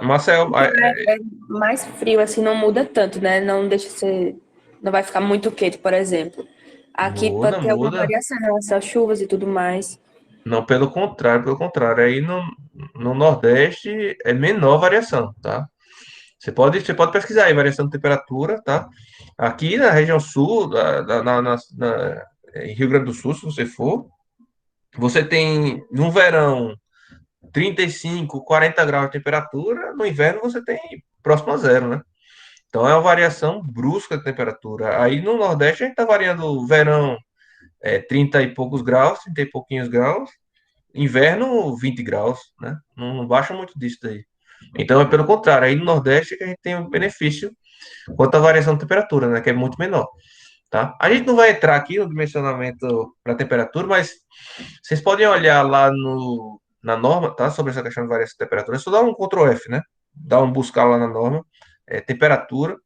Maceió, É mais frio, assim, não muda tanto, né? Não deixa de ser. Não vai ficar muito quente, por exemplo. Aqui muda, pode ter alguma muda. variação em relação às chuvas e tudo mais. Não, pelo contrário, pelo contrário. Aí no Nordeste é menor variação, tá? Você pode pesquisar aí, variação de temperatura, tá? Aqui na região sul, em Rio Grande do Sul, se você for, você tem no verão 35, 40 graus de temperatura, no inverno você tem próximo a zero, né? Então é uma variação brusca de temperatura. Aí no Nordeste a gente está variando o verão 30 e poucos graus, 30 e pouquinhos graus, inverno 20 graus, né? Não baixa muito disso daí. Então é pelo contrário, aí no Nordeste que a gente tem um benefício quanto à variação de temperatura, né? Que é muito menor. Tá? A gente não vai entrar aqui no dimensionamento para temperatura, mas vocês podem olhar lá na norma, tá? Sobre essa questão de variação de temperatura. É só dar um Ctrl F, né? Dar um buscar lá na norma, temperatura.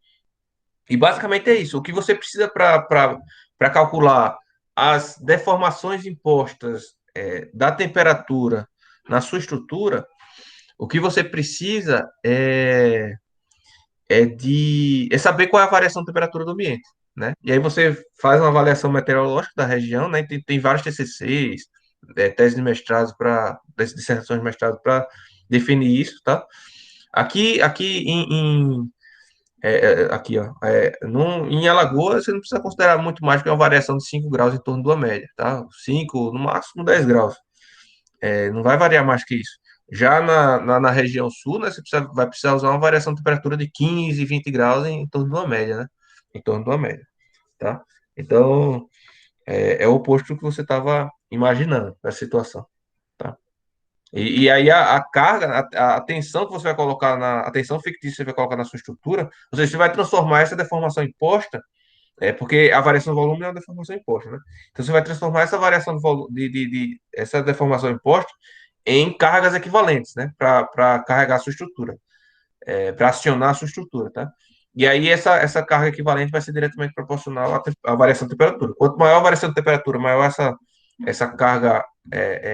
E basicamente é isso. O que você precisa para calcular as deformações impostas da temperatura na sua estrutura, o que você precisa é saber qual é a variação de temperatura do ambiente, né? E aí você faz uma avaliação meteorológica da região, né? Tem vários TCCs, teses de mestrado dissertações de mestrado para definir isso, tá? Aqui aqui, ó, em Alagoas, você não precisa considerar muito mais que uma variação de 5 graus em torno da média, tá? 5, no máximo 10 graus. Não vai variar mais que isso. Já na região sul, né, vai precisar usar uma variação de temperatura de 15, 20 graus em torno de uma média, né? Em torno de uma média, tá? Então, é o oposto do que você estava imaginando, essa situação, tá? E aí a carga, a tensão que você vai colocar a tensão fictícia que você vai colocar na sua estrutura, ou seja, você vai transformar essa deformação imposta, porque a variação do volume é uma deformação imposta, né? Então você vai transformar essa variação essa deformação imposta em cargas equivalentes, né? Para carregar a sua estrutura, para acionar a sua estrutura, tá? E aí essa carga equivalente vai ser diretamente proporcional à variação de temperatura. Quanto maior a variação de temperatura, maior essa carga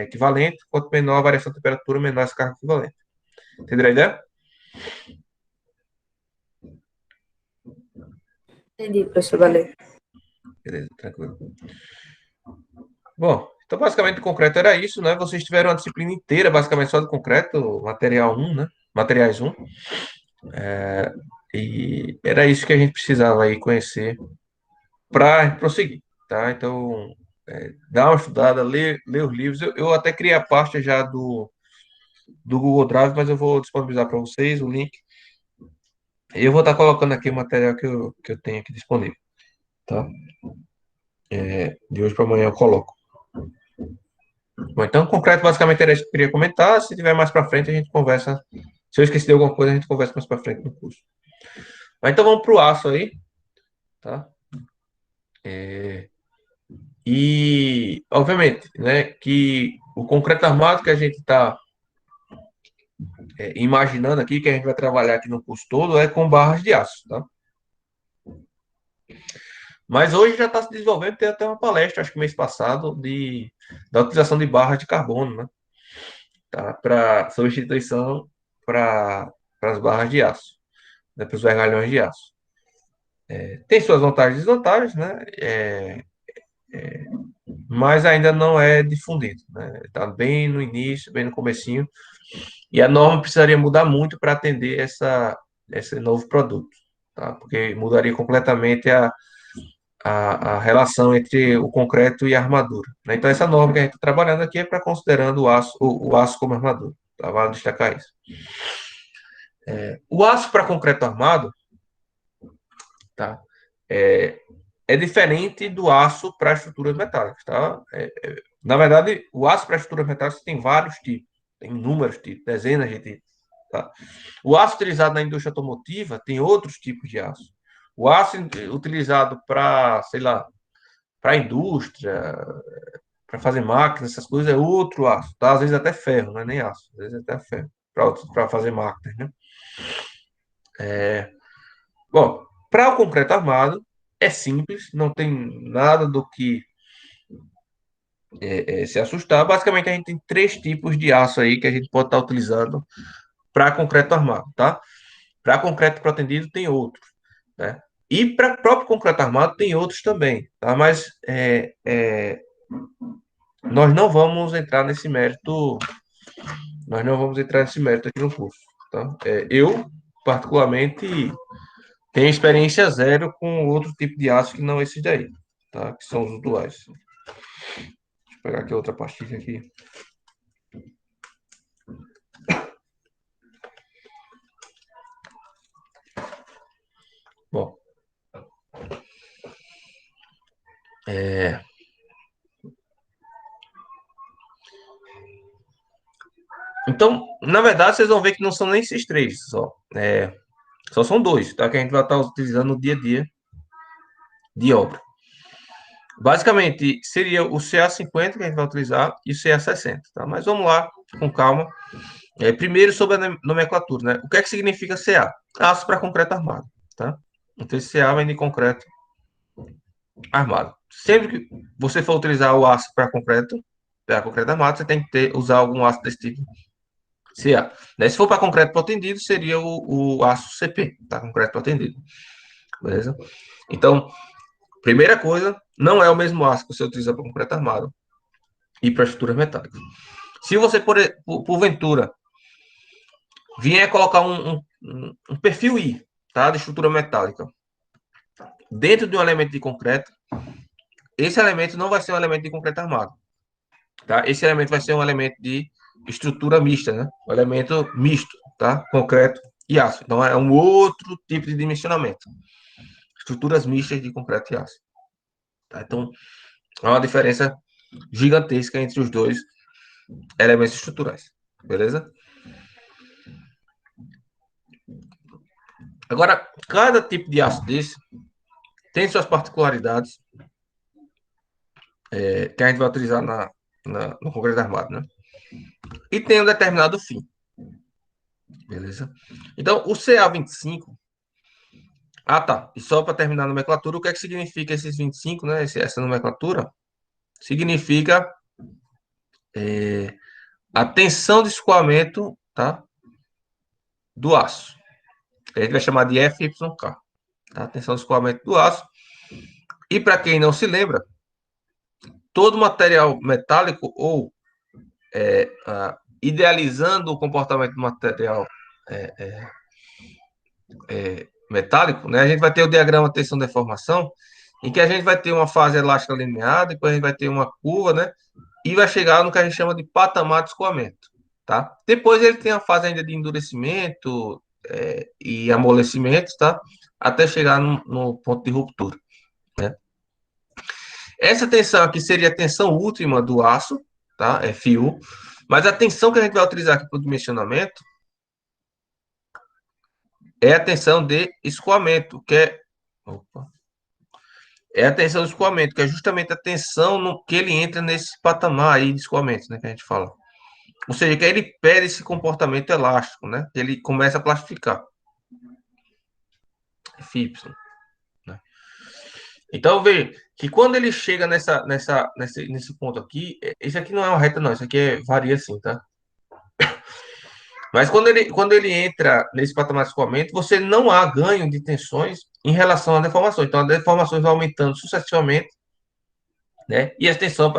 equivalente, quanto menor a variação de temperatura, menor essa carga equivalente. Entenderam a ideia? Entendi, professor, valeu. Beleza, tranquilo. Bom, então basicamente o concreto era isso, né? Vocês tiveram uma disciplina inteira, basicamente só do concreto, material 1, né? Materiais 1. E era isso que a gente precisava aí conhecer para prosseguir, tá? Então, dá uma estudada, lê os livros. Eu até criei a pasta já do Google Drive, mas eu vou disponibilizar para vocês o link. E eu vou estar colocando aqui o material que eu tenho aqui disponível, tá? De hoje para amanhã eu coloco. Bom, então, concreto, basicamente era isso que eu queria comentar. Se tiver mais para frente, a gente conversa. Se eu esqueci de alguma coisa, a gente conversa mais para frente no curso. Mas então vamos para o aço aí, tá? E, obviamente, né, que o concreto armado que a gente está imaginando aqui, que a gente vai trabalhar aqui no curso todo, é com barras de aço, tá? Mas hoje já está se desenvolvendo, tem até uma palestra, acho que mês passado, da utilização de barras de carbono, né? Tá? Para substituição para as barras de aço, né? Para os vergalhões de aço. Tem suas vantagens e desvantagens, né? Mas ainda não é difundido, né? Está bem no início, bem no comecinho, e a norma precisaria mudar muito para atender esse novo produto, tá? Porque mudaria completamente a relação entre o concreto e a armadura, né? Então, essa norma que a gente está trabalhando aqui é para considerando o aço como armadura, tá? Vale destacar isso. O aço para concreto armado, tá? É diferente do aço para estruturas metálicas, tá? Na verdade, o aço para estruturas metálicas tem vários tipos, tem inúmeros tipos, dezenas de tipos, tá? O aço utilizado na indústria automotiva tem outros tipos de aço. O aço utilizado para, sei lá, para a indústria, para fazer máquinas, essas coisas, é outro aço, tá? Às vezes até ferro, não é nem aço, às vezes até ferro, para fazer máquinas, né? Bom, para o concreto armado, é simples, não tem nada do que se assustar. Basicamente, a gente tem três tipos de aço aí que a gente pode estar utilizando para concreto armado, tá? Para concreto protendido tem outros, né? E para próprio concreto armado tem outros também, tá? Mas nós não vamos entrar nesse mérito, nós não vamos entrar nesse mérito aqui no curso, tá? Eu, particularmente, tenho experiência zero com outro tipo de aço que não esses daí, tá? Que são os usuais. Deixa eu pegar aqui outra pastilha aqui. Bom, então, na verdade, vocês vão ver que não são nem esses três só. Só são dois, tá? Que a gente vai estar utilizando no dia a dia de obra. Basicamente, seria o CA50 que a gente vai utilizar e o CA60, tá? Mas vamos lá, com calma. Primeiro, sobre a nomenclatura, né? O que é que significa CA? Aço para concreto armado, tá? Então, esse CA vem de concreto armado. Sempre que você for utilizar o aço para concreto armado, você tem que usar algum aço desse tipo, CA. Né? Se for para concreto protendido, seria o aço CP, tá? Concreto protendido. Beleza? Então, primeira coisa, não é o mesmo aço que você utiliza para concreto armado e para estruturas metálicas. Se você, porventura, vier colocar um perfil I, tá? De estrutura metálica dentro de um elemento de concreto, esse elemento não vai ser um elemento de concreto armado, tá? Esse elemento vai ser um elemento de estrutura mista, né? Um elemento misto, tá? Concreto e aço. Então, é um outro tipo de dimensionamento. Estruturas mistas de concreto e aço. Tá? Então, há uma diferença gigantesca entre os dois elementos estruturais. Beleza? Agora, cada tipo de aço desse tem suas particularidades que a gente vai utilizar no concreto armado, né? E tem um determinado fim. Beleza? Então, o CA25. Ah, tá. E só para terminar a nomenclatura, o que é que significa esses 25, né? Essa nomenclatura? Significa a tensão de escoamento, tá? Do aço. A gente vai chamar de FYK. Tá? Tensão de escoamento do aço. E para quem não se lembra, todo material metálico ou idealizando o comportamento do material metálico, né? A gente vai ter o diagrama tensão-deformação, em que a gente vai ter uma fase elástica linear, depois a gente vai ter uma curva, né? E vai chegar no que a gente chama de patamar de escoamento, tá? Depois ele tem a fase ainda de endurecimento e amolecimento, tá? Até chegar no ponto de ruptura, né? Essa tensão aqui seria a tensão última do aço, tá? FU. Mas a tensão que a gente vai utilizar aqui para o dimensionamento é a tensão de escoamento, que é... Opa. É a tensão de escoamento, que é justamente a tensão no que ele entra nesse patamar aí de escoamento, né, que a gente fala. Ou seja, que ele perde esse comportamento elástico, né? Que ele começa a plastificar. FY, né? Então, veja que quando ele chega nesse ponto aqui, esse aqui não é uma reta, não. Isso aqui varia assim, tá? Mas quando ele entra nesse patamar de escoamento, você não há ganho de tensões em relação à deformação. Então, a deformação vai aumentando sucessivamente, né? E a tensão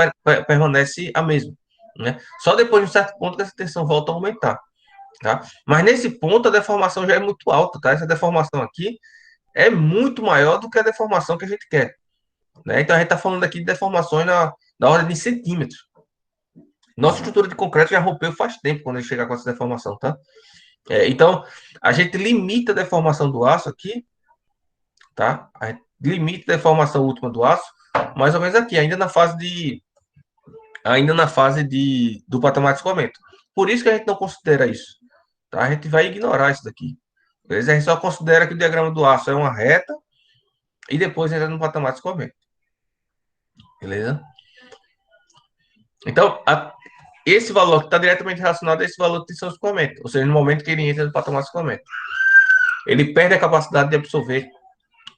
permanece a mesma, né? Só depois de um certo ponto que essa tensão volta a aumentar, tá? Mas nesse ponto a deformação já é muito alta, tá? Essa deformação aqui é muito maior do que a deformação que a gente quer, né? Então a gente está falando aqui de deformações na ordem de centímetros. Nossa estrutura de concreto já rompeu faz tempo quando ele chegar com essa deformação, tá? Então a gente limita a deformação do aço aqui, tá? A gente limita a deformação última do aço, mais ou menos aqui, ainda na fase do patamar de escoamento. Por isso que a gente não considera isso, tá? A gente vai ignorar isso daqui. Beleza? A gente só considera que o diagrama do aço é uma reta e depois entra no patamar de escoamento. Beleza? Então, esse valor está diretamente relacionado a esse valor de tensão de escoamento. Ou seja, no momento que ele entra no patamar de escoamento. Ele perde a capacidade de absorver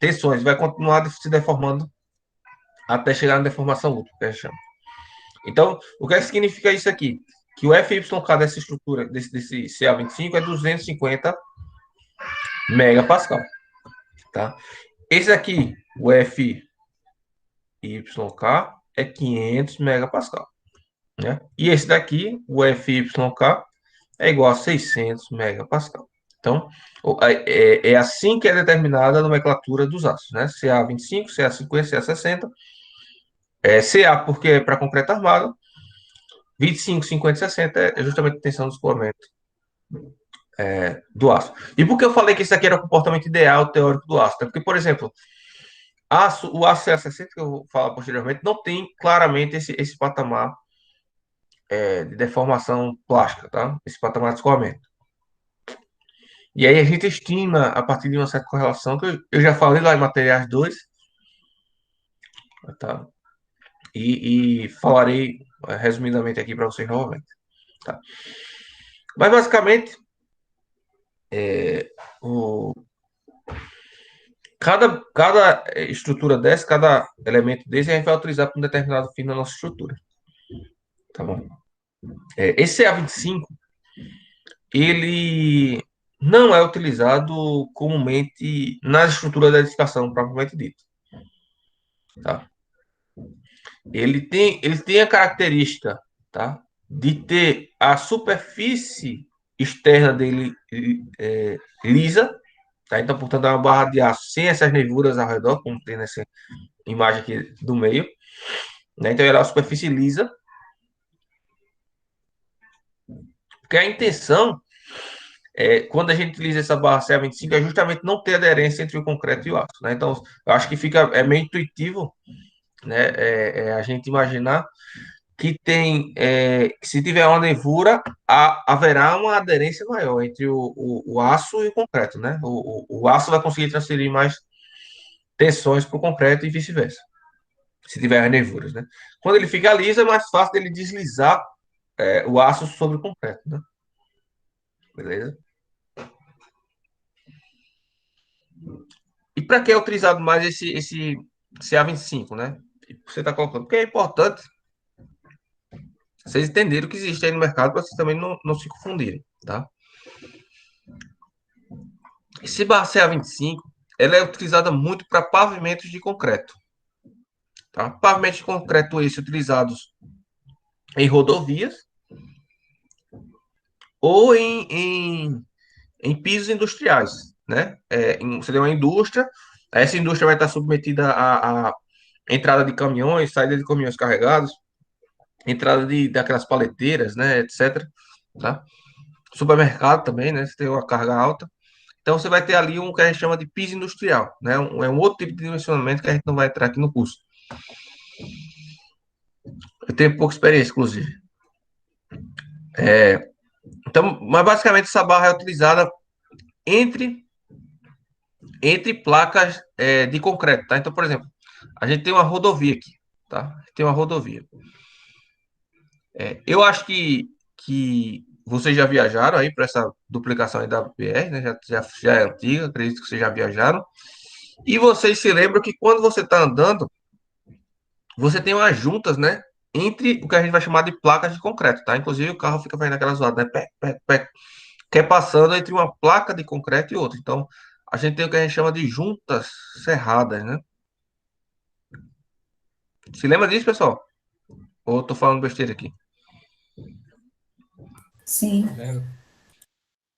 tensões, vai continuar se deformando até chegar na deformação útil, que a gente chama. Então, o que significa isso aqui? Que o FYK dessa estrutura, desse CA25, é 250 megapascal. Tá? Esse aqui, o FYK, é 500 megapascal. Né? E esse daqui, o FYK, é igual a 600 megapascal. Então, é assim que é determinada a nomenclatura dos aços, né? CA25, CA50, CA60. CA porque é para concreto armado, 25, 50 e 60 é justamente a tensão do escoamento do aço. E por que eu falei que isso aqui era o comportamento ideal teórico do aço? Porque, por exemplo, o aço CA60, que eu vou falar posteriormente, não tem claramente esse patamar de deformação plástica, tá? Esse patamar de escoamento. E aí a gente estima, a partir de uma certa correlação, que eu já falei lá em materiais 2, tá? E falarei resumidamente aqui para vocês novamente. Tá? Mas basicamente, o, cada estrutura dessa, cada elemento desse, a gente vai utilizar para um determinado fim da nossa estrutura. Tá bom? Esse CA25, ele não é utilizado comumente nas estruturas da edificação, propriamente dito. Tá? Ele tem a característica, tá, de ter a superfície externa dele lisa, tá? Então, portanto, é uma barra de aço sem essas nervuras ao redor, como tem nessa imagem aqui do meio, né? Então, ela é uma superfície lisa, porque a intenção quando a gente utiliza essa barra CA25 é justamente não ter aderência entre o concreto e o aço, né? Então, eu acho que fica meio intuitivo, né? A gente imaginar que se tiver uma nervura, haverá uma aderência maior entre o aço e o concreto, né? O aço vai conseguir transferir mais tensões para o concreto e vice-versa, se tiver nervuras, né? Quando ele fica liso, é mais fácil dele deslizar o aço sobre o concreto, né? Beleza? E para que é utilizado mais esse CA25, né? Você está colocando, porque é importante vocês entenderem o que existe aí no mercado para vocês também não se confundirem, tá? Esse barra CA25, ela é utilizada muito para pavimentos de concreto, tá? Pavimentos de concreto esses utilizados em rodovias ou em pisos industriais, né? Você tem uma indústria, Essa indústria vai estar submetida à entrada de caminhões, saída de caminhões carregados, entrada daquelas paleteiras, né, etc. Tá? Supermercado também, né? Você tem uma carga alta. Então você vai ter ali um que a gente chama de piso industrial, né? É um outro tipo de dimensionamento que a gente não vai entrar aqui no curso. Eu tenho pouca experiência, inclusive. Então, mas basicamente essa barra é utilizada entre, entre placas de concreto, tá? Então, por exemplo, a gente tem uma rodovia aqui, tá? Tem uma rodovia. Eu acho que vocês já viajaram aí para essa duplicação aí da BR, né? Já é antiga, acredito que vocês já viajaram. E vocês se lembram que quando você está andando, você tem umas juntas, né? Entre o que a gente vai chamar de placas de concreto, tá? Inclusive o carro fica fazendo aquela zoada, né? Pé, pé, pé, que é passando entre uma placa de concreto e outra. Então, a gente tem o que a gente chama de juntas cerradas, né? Se lembra disso, pessoal? Ou eu tô falando besteira aqui? Sim.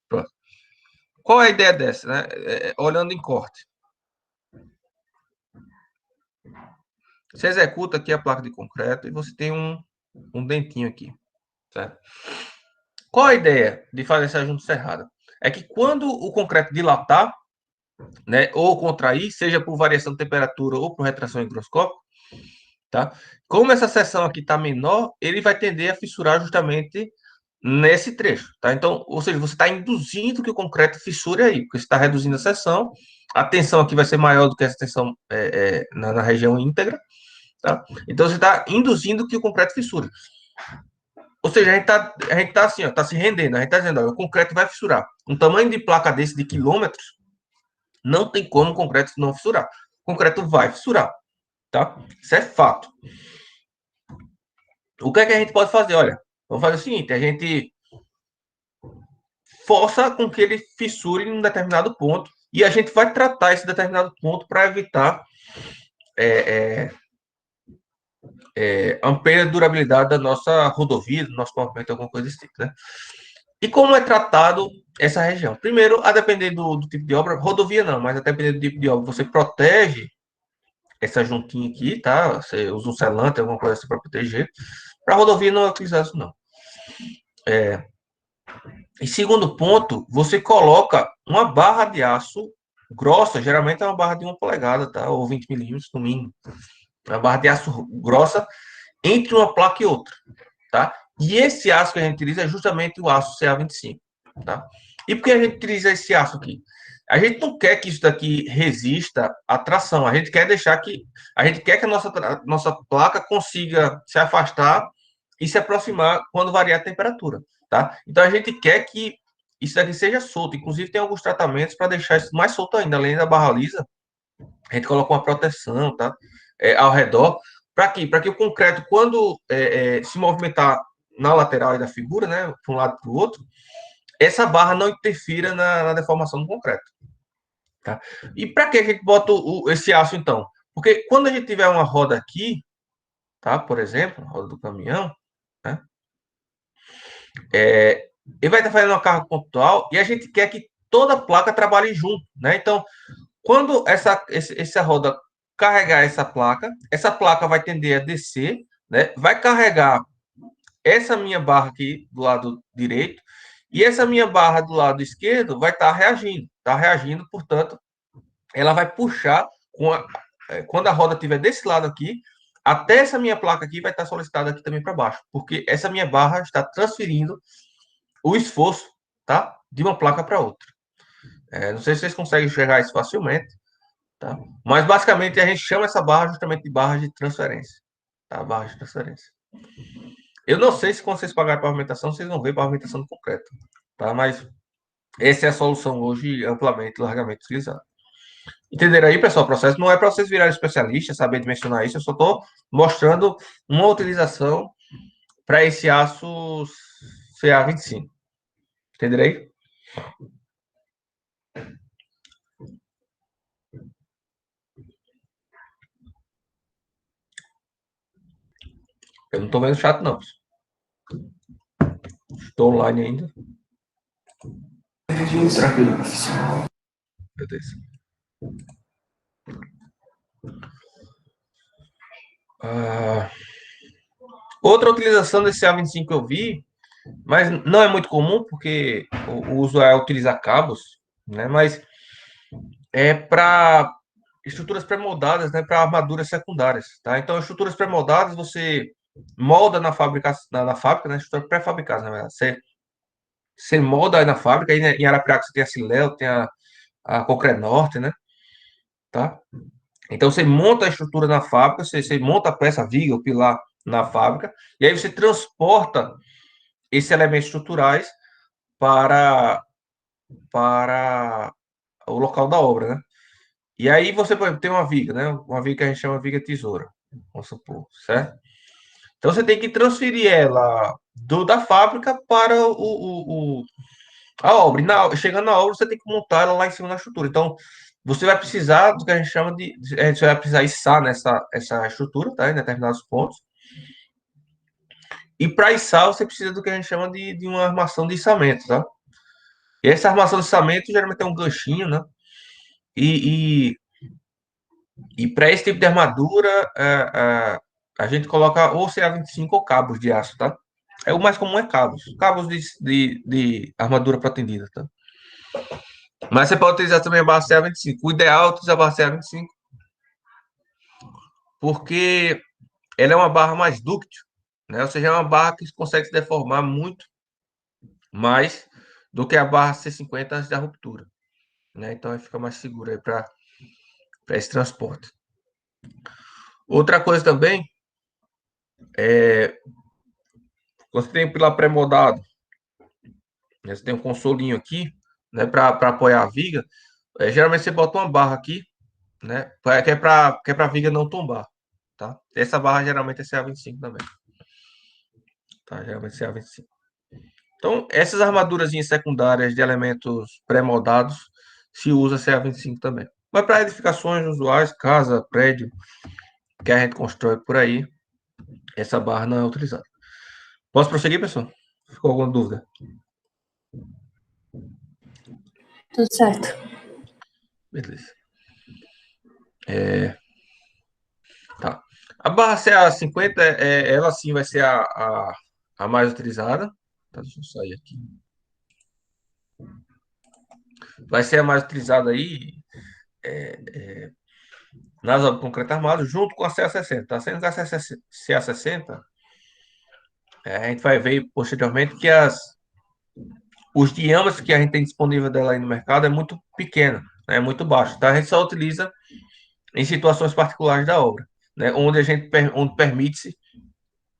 Pronto. Qual é a ideia dessa, né? Olhando em corte. Você executa aqui a placa de concreto e você tem um dentinho aqui, certo? Qual a ideia de fazer essa junta cerrada? É que quando o concreto dilatar, né, ou contrair, seja por variação de temperatura ou por retração higroscópica, tá? Como essa seção aqui está menor, ele vai tender a fissurar justamente nesse trecho, tá? Então, ou seja, você está induzindo que o concreto fissure aí, porque você está reduzindo a seção, a tensão aqui vai ser maior do que essa tensão na região íntegra, tá? Então, você está induzindo que o concreto fissure. Ou seja, a gente tá assim, ó, tá se rendendo, a gente está dizendo, ó, o concreto vai fissurar. Um tamanho de placa desse de quilômetros, não tem como o concreto não fissurar. O concreto vai fissurar, tá? Isso é fato. O que é que a gente pode fazer? Olha, vamos fazer o seguinte: a gente força com que ele fissure em um determinado ponto e a gente vai tratar esse determinado ponto para evitar a perda de durabilidade da nossa rodovia, do nosso movimento, alguma coisa desse tipo, né? E como é tratado essa região? Primeiro, a depender do tipo de obra, rodovia não, mas a depender do tipo de obra, você protege essa juntinha aqui, tá? Você usa um selante, alguma coisa assim para proteger. Para rodovia não é utilizar isso, não. E segundo ponto, você coloca uma barra de aço grossa, geralmente é uma barra de 1 polegada, tá? Ou 20 milímetros no mínimo. Uma barra de aço grossa entre uma placa e outra, tá? E esse aço que a gente utiliza é justamente o aço CA25, tá? E por que a gente utiliza esse aço aqui? A gente não quer que isso daqui resista à tração, a gente quer deixar que a gente quer que a nossa placa consiga se afastar e se aproximar quando variar a temperatura, tá? Então a gente quer que isso daqui seja solto, inclusive tem alguns tratamentos para deixar isso mais solto ainda, além da barra lisa, a gente coloca uma proteção, tá? Ao redor, para quê? Para que o concreto, quando se movimentar na lateral da figura, né, para um lado para o outro, essa barra não interfira na deformação do concreto. Tá? E para que a gente bota esse aço, então? Porque quando a gente tiver uma roda aqui, tá? Por exemplo, a roda do caminhão, né? Ele vai estar fazendo uma carga pontual e a gente quer que toda a placa trabalhe junto, né? Então, quando essa roda carregar essa placa vai tender a descer, né? Vai carregar essa minha barra aqui do lado direito e essa minha barra do lado esquerdo vai estar reagindo, portanto, ela vai puxar quando a roda estiver desse lado aqui, até essa minha placa aqui vai estar solicitada aqui também para baixo, porque essa minha barra está transferindo o esforço, tá? De uma placa para outra. Não sei se vocês conseguem enxergar isso facilmente, tá? Mas basicamente a gente chama essa barra justamente de barra de transferência, tá? Barra de transferência. Eu não sei se quando vocês pagarem pavimentação, vocês vão ver pavimentação do concreto, tá? Mas essa é a solução hoje amplamente, largamente utilizada. Entenderam aí, pessoal? O processo não é para vocês virarem especialistas, saber dimensionar isso, eu só estou mostrando uma utilização para esse aço CA25. Entenderam aí? Eu não estou vendo chato, não. Estou online ainda. Tranquilo, professor. Meu Deus. Ah, outra utilização desse A25 que eu vi, mas não é muito comum, porque o uso é utilizar cabos, né? Mas é para estruturas pré-moldadas, né? Para armaduras secundárias, tá? Então, estruturas pré-moldadas você molda na fábrica, né? Estrutura pré-fabricada, na verdade. Você molda aí na fábrica, aí né, em Arapiraca você tem a Siléo, tem a Concrenorte, né? Tá? Então, você monta a estrutura na fábrica, você monta a peça, a viga, o pilar na fábrica, e aí você transporta esses elementos estruturais para, para o local da obra, né? E aí você, por exemplo, tem uma viga, né? Uma viga que a gente chama de viga tesoura, vamos supor, certo? Então você tem que transferir ela da fábrica para a obra. Chegando na obra, você tem que montar ela lá em cima da estrutura. Então, você vai precisar do que a gente chama de. A gente vai precisar içar essa estrutura, tá? Em determinados pontos. E para içar, você precisa do que a gente chama de uma armação de içamento, tá? E essa armação de içamento geralmente é um ganchinho, né? E, para esse tipo de armadura, a gente coloca ou CA25 ou cabos de aço, tá? O mais comum é cabos. Cabos de armadura pretendida, tá? Mas você pode utilizar também a barra CA25. O ideal é utilizar a barra CA25 porque ela é uma barra mais dúctil, né? Ou seja, é uma barra que consegue se deformar muito mais do que a barra C50 antes da ruptura, né? Então, aí fica mais seguro aí para esse transporte. Outra coisa também é você tem o pilar pré-moldado, né? Você tem um consolinho aqui, né? Para apoiar a viga. Geralmente você bota uma barra aqui, né? Que é para a viga não tombar, tá? Essa barra geralmente é CA25 também, tá? Geralmente é CA25. Então, essas armaduras secundárias de elementos pré-moldados se usa CA25 também. Mas para edificações usuais, casa, prédio, que a gente constrói por aí, essa barra não é utilizada. Posso prosseguir, pessoal? Ficou alguma dúvida? Tudo certo. Beleza. Tá. A barra CA50, ela sim vai ser a mais utilizada. Tá, deixa eu sair aqui. Vai ser a mais utilizada aí nas obras de concreto armado, junto com a CA60. Tá? Sendo que a CA60, a gente vai ver posteriormente que os diâmetros que a gente tem disponível dela aí no mercado é muito pequeno, né? É muito baixo. Tá? A gente só utiliza em situações particulares da obra, né? Onde permite-se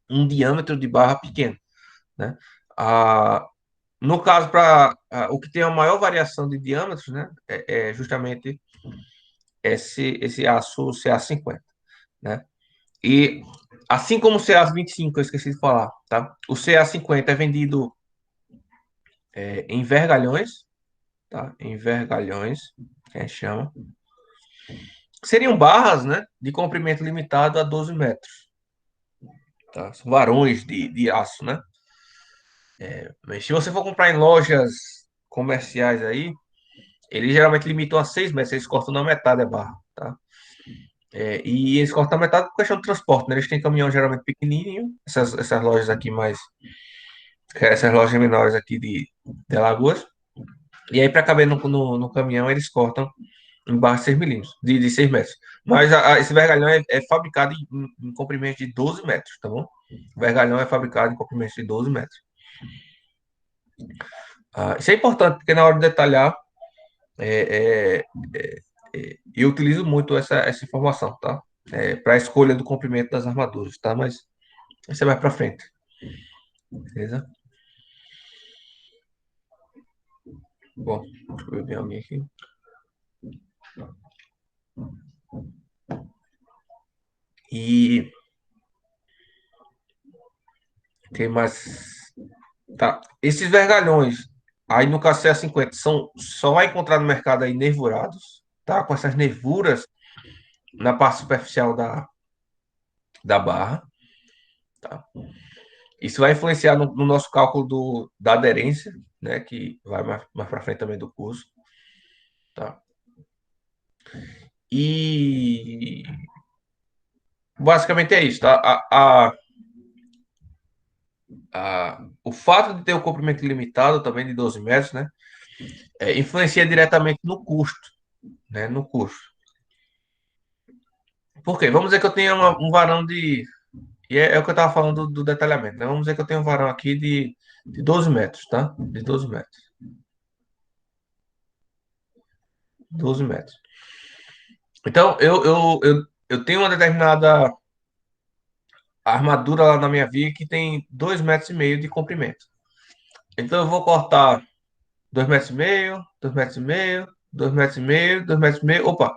um diâmetro de barra pequeno, né? No caso, para o que tem a maior variação de diâmetros, né, é justamente esse aço CA50, né? E assim como o CA25, eu esqueci de falar, tá? O CA50 é vendido em vergalhões, tá? Em vergalhões, que a gente chama. Seriam barras, né, de comprimento limitado a 12 metros, tá? São varões de aço, né? Mas se você for comprar em lojas comerciais aí, eles geralmente limitam a 6 metros, eles cortam na metade a barra, tá? E eles cortam na metade por questão do transporte, né? Eles têm caminhão geralmente pequenininho, essas lojas aqui mais, essas lojas menores aqui de Alagoas, e aí para caber no caminhão eles cortam em barra de 6 milímetros, de 6 metros. Mas esse vergalhão é fabricado em comprimento de 12 metros, tá bom? O vergalhão é fabricado em comprimento de 12 metros. Isso é importante, porque na hora de detalhar, é, é, eu utilizo muito essa informação, tá? Para a escolha do comprimento das armaduras, tá? Mas isso é mais para frente, beleza? Bom, deixa eu ver bem alguém aqui. E tem mais. Tá. Esses vergalhões, aí no caso CA50, só vai encontrar no mercado aí nervurados, tá? Com essas nervuras na parte superficial da barra, tá? Isso vai influenciar no nosso cálculo da aderência, né? Que vai mais para frente também do curso, tá? E basicamente é isso, tá? O fato de ter o comprimento limitado também de 12 metros, né? Influencia diretamente no custo, né? No custo. Por quê? Vamos dizer que eu tenho um varão de. E é o que eu estava falando do detalhamento, né? Vamos dizer que eu tenho um varão aqui de 12 metros, tá? De 12 metros. 12 metros. Então, eu tenho uma determinada armadura lá na minha viga que tem 2,5 metros de comprimento. Então, eu vou cortar 2,5 metros, 2,5 metros, 2,5 metros, 2,5 metros. Opa,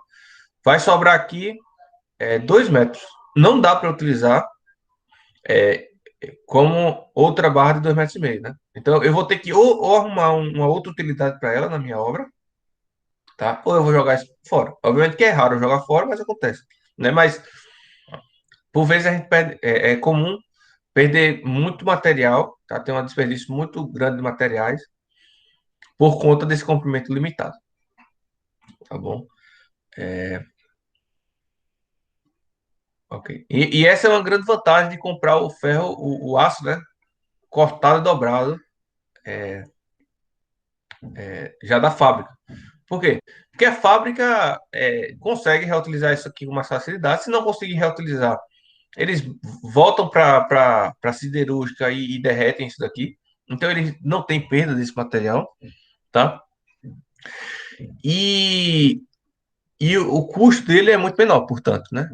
vai sobrar aqui 2 metros. Não dá para utilizar como outra barra de 2,5 metros, né? Então, eu vou ter que ou arrumar uma outra utilidade para ela na minha obra, tá? Ou eu vou jogar isso fora. Obviamente que é raro jogar fora, mas acontece, né? Mas, por vezes, a gente perde, é comum perder muito material, tá? Tem um desperdício muito grande de materiais por conta desse comprimento limitado, tá bom? Ok. E essa é uma grande vantagem de comprar o ferro, o aço, né? Cortado e dobrado já da fábrica. Por quê? Porque a fábrica consegue reutilizar isso aqui com mais facilidade. Se não conseguir reutilizar, eles voltam para a siderúrgica e derretem isso daqui. Então, eles não têm perda desse material, tá? E, e o custo dele é muito menor, portanto, né?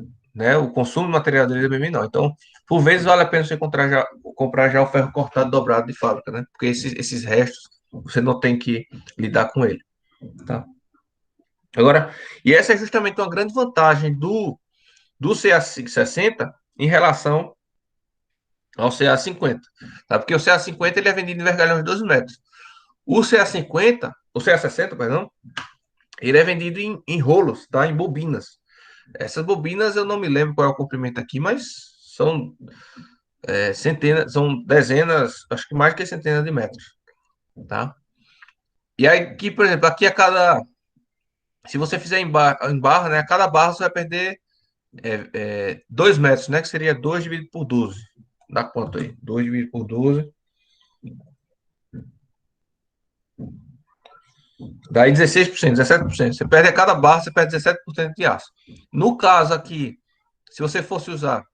O consumo de material dele é bem menor. Então, por vezes, vale a pena você comprar já o ferro cortado dobrado de fábrica, né? Porque esses restos, você não tem que lidar com ele, tá? Agora, e essa é justamente uma grande vantagem do CA60 em relação ao CA50, tá? Porque o CA50 ele é vendido em vergalhões de 12 metros. O CA60, perdão, ele é vendido em rolos, tá? Em bobinas. Essas bobinas eu não me lembro qual é o comprimento aqui, mas são centenas, são dezenas, acho que mais que centenas de metros, tá? E aí, aqui, por exemplo, aqui a cada. Se você fizer em barra, né? A cada barra você vai perder 2 metros, né? Que seria 2 dividido por 12. Dá quanto aí? 2 dividido por 12. Daí 16%, 17%. Você perde a cada barra, você perde 17% de aço. No caso aqui, se você fosse usar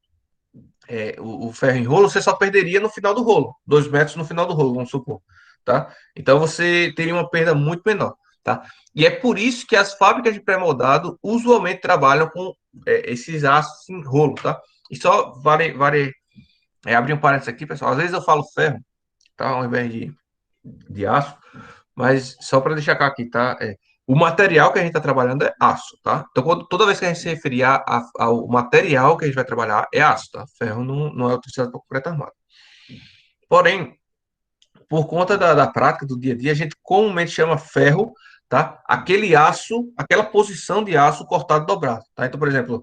o ferro em rolo, você só perderia no final do rolo. 2 metros no final do rolo, vamos supor. Tá? Então você teria uma perda muito menor. Tá? E é por isso que as fábricas de pré-moldado usualmente trabalham com esses aços em rolo. Tá? E só vale abrir um parênteses aqui, pessoal. Às vezes eu falo ferro, tá? Ao invés de aço, mas só para deixar claro aqui, tá? O material que a gente está trabalhando é aço, tá? Então, toda vez que a gente se referir ao material que a gente vai trabalhar, é aço, tá? Ferro não é utilizado para concreto armado. Porém, por conta da prática do dia a dia, a gente comumente chama ferro, tá? Aquele aço, aquela posição de aço cortado dobrado, tá? Então, por exemplo,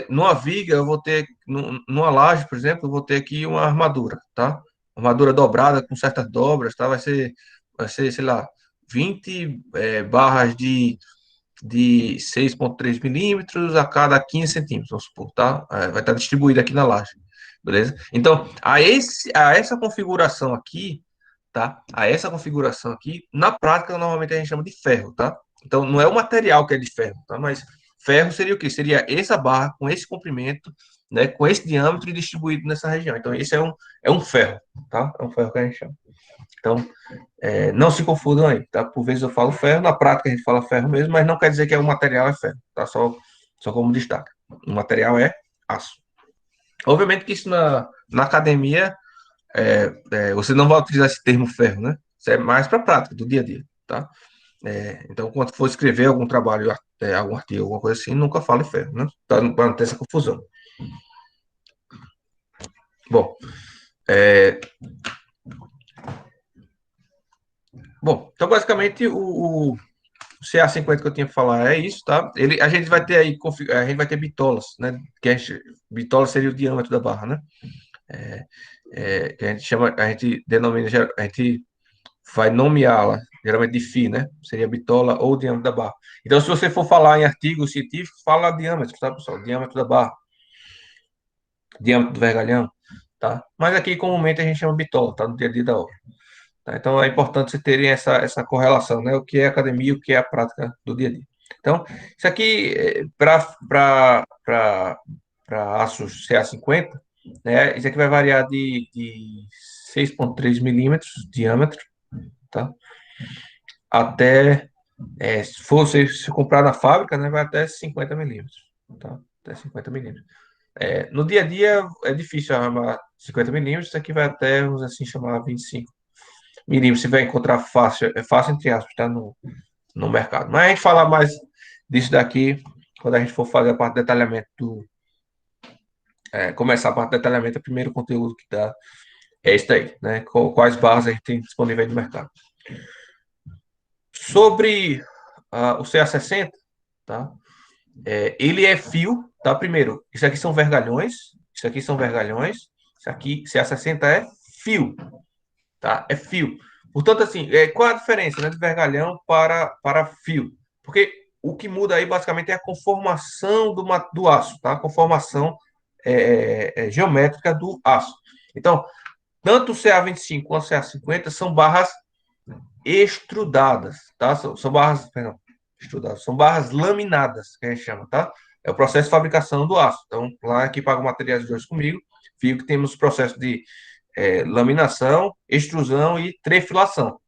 numa viga, eu vou ter, numa laje, por exemplo, eu vou ter aqui uma armadura, tá? Armadura dobrada com certas dobras, tá? Vai ser, sei lá, 20 barras de 6,3 milímetros a cada 15 centímetros, vamos supor, tá? Vai estar distribuído aqui na laje, beleza? Então, a essa configuração aqui, tá? A essa configuração aqui, na prática, normalmente a gente chama de ferro, tá? Então, não é o material que é de ferro, tá? Mas ferro seria o quê? Seria essa barra com esse comprimento, né? Com esse diâmetro e distribuído nessa região. Então, esse é um ferro, tá? É um ferro que a gente chama. Então, não se confundam aí, tá? Por vezes eu falo ferro, na prática a gente fala ferro mesmo, mas não quer dizer que o material é ferro, tá? Só como destaque. O material é aço. Obviamente que isso na academia, você não vai utilizar esse termo ferro, né? Isso é mais para a prática do dia a dia, tá? Então, quando for escrever algum trabalho, algum artigo, alguma coisa assim, nunca fale ferro, né? Para não ter essa confusão. Bom, então basicamente o CA50 que eu tinha que falar é isso, tá? A gente vai ter aí, a gente vai ter bitolas, né? Bitola seria o diâmetro da barra, né? Que a gente chama, a gente denomina, a gente vai nomeá-la, geralmente de φ, né? Seria bitola ou diâmetro da barra. Então, se você for falar em artigo científico, fala diâmetro, tá, pessoal? Diâmetro da barra. diâmetro do vergalhão, tá? Mas aqui, comumente, a gente chama bitola, tá? No dia a dia da obra. Tá? Então, é importante vocês terem essa correlação, né? O que é academia e o que é a prática do dia a dia. Então, isso aqui, para aços CA50, né? Isso aqui vai variar de 6,3 milímetros de diâmetro, tá? Até, se comprar na fábrica, né? Vai até 50 milímetros, tá? Até 50 milímetros. No dia a dia é difícil armar 50 milímetros, isso aqui vai até, vamos assim, chamar 25 milímetros. Você vai encontrar fácil, é fácil entre aspas, tá? No mercado. Mas a gente fala mais disso daqui quando a gente for fazer a parte de detalhamento começar a parte de detalhamento, o primeiro conteúdo que dá é esse daí, né? Quais barras a gente tem disponível aí no mercado. Sobre o CA60, tá? Ele é fio, tá? Primeiro, isso aqui são vergalhões, isso aqui são vergalhões, isso aqui, CA60 é fio, tá? É fio. Portanto, assim, qual a diferença, né, de vergalhão para fio? Porque o que muda aí, basicamente, é a conformação do aço, tá? A conformação geométrica do aço. Então, tanto o CA25 quanto o CA50 são barras extrudadas, tá? São barras, perdão, extrudadas, são barras laminadas, que a gente chama, tá? É o processo de fabricação do aço. Então, lá aqui Pago Materiais de hoje comigo, viu que temos o processo de laminação, extrusão e trefilação,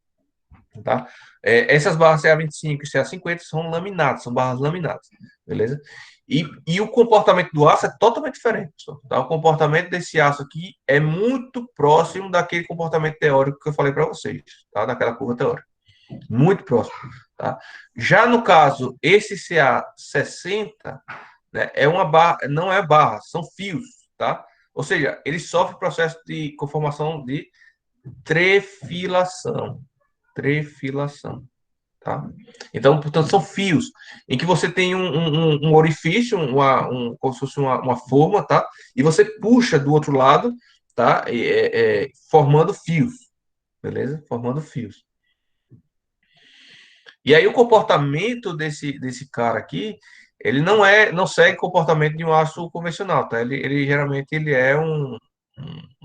tá? Essas barras CA25 e CA50 são laminadas, são barras laminadas, beleza? E o comportamento do aço é totalmente diferente, pessoal, tá? O comportamento desse aço aqui é muito próximo daquele comportamento teórico que eu falei para vocês, tá? Daquela curva teórica. Muito próximo, tá? Já no caso, esse CA60, né, é uma barra, não é barra, são fios, tá? Ou seja, ele sofre processo de conformação de trefilação. Trefilação, tá? Então, portanto, são fios em que você tem um orifício, como se fosse uma forma, tá? E você puxa do outro lado, tá? Formando fios, beleza? Formando fios. E aí o comportamento desse cara aqui, ele não segue o comportamento de um aço convencional, tá? Ele geralmente ele é um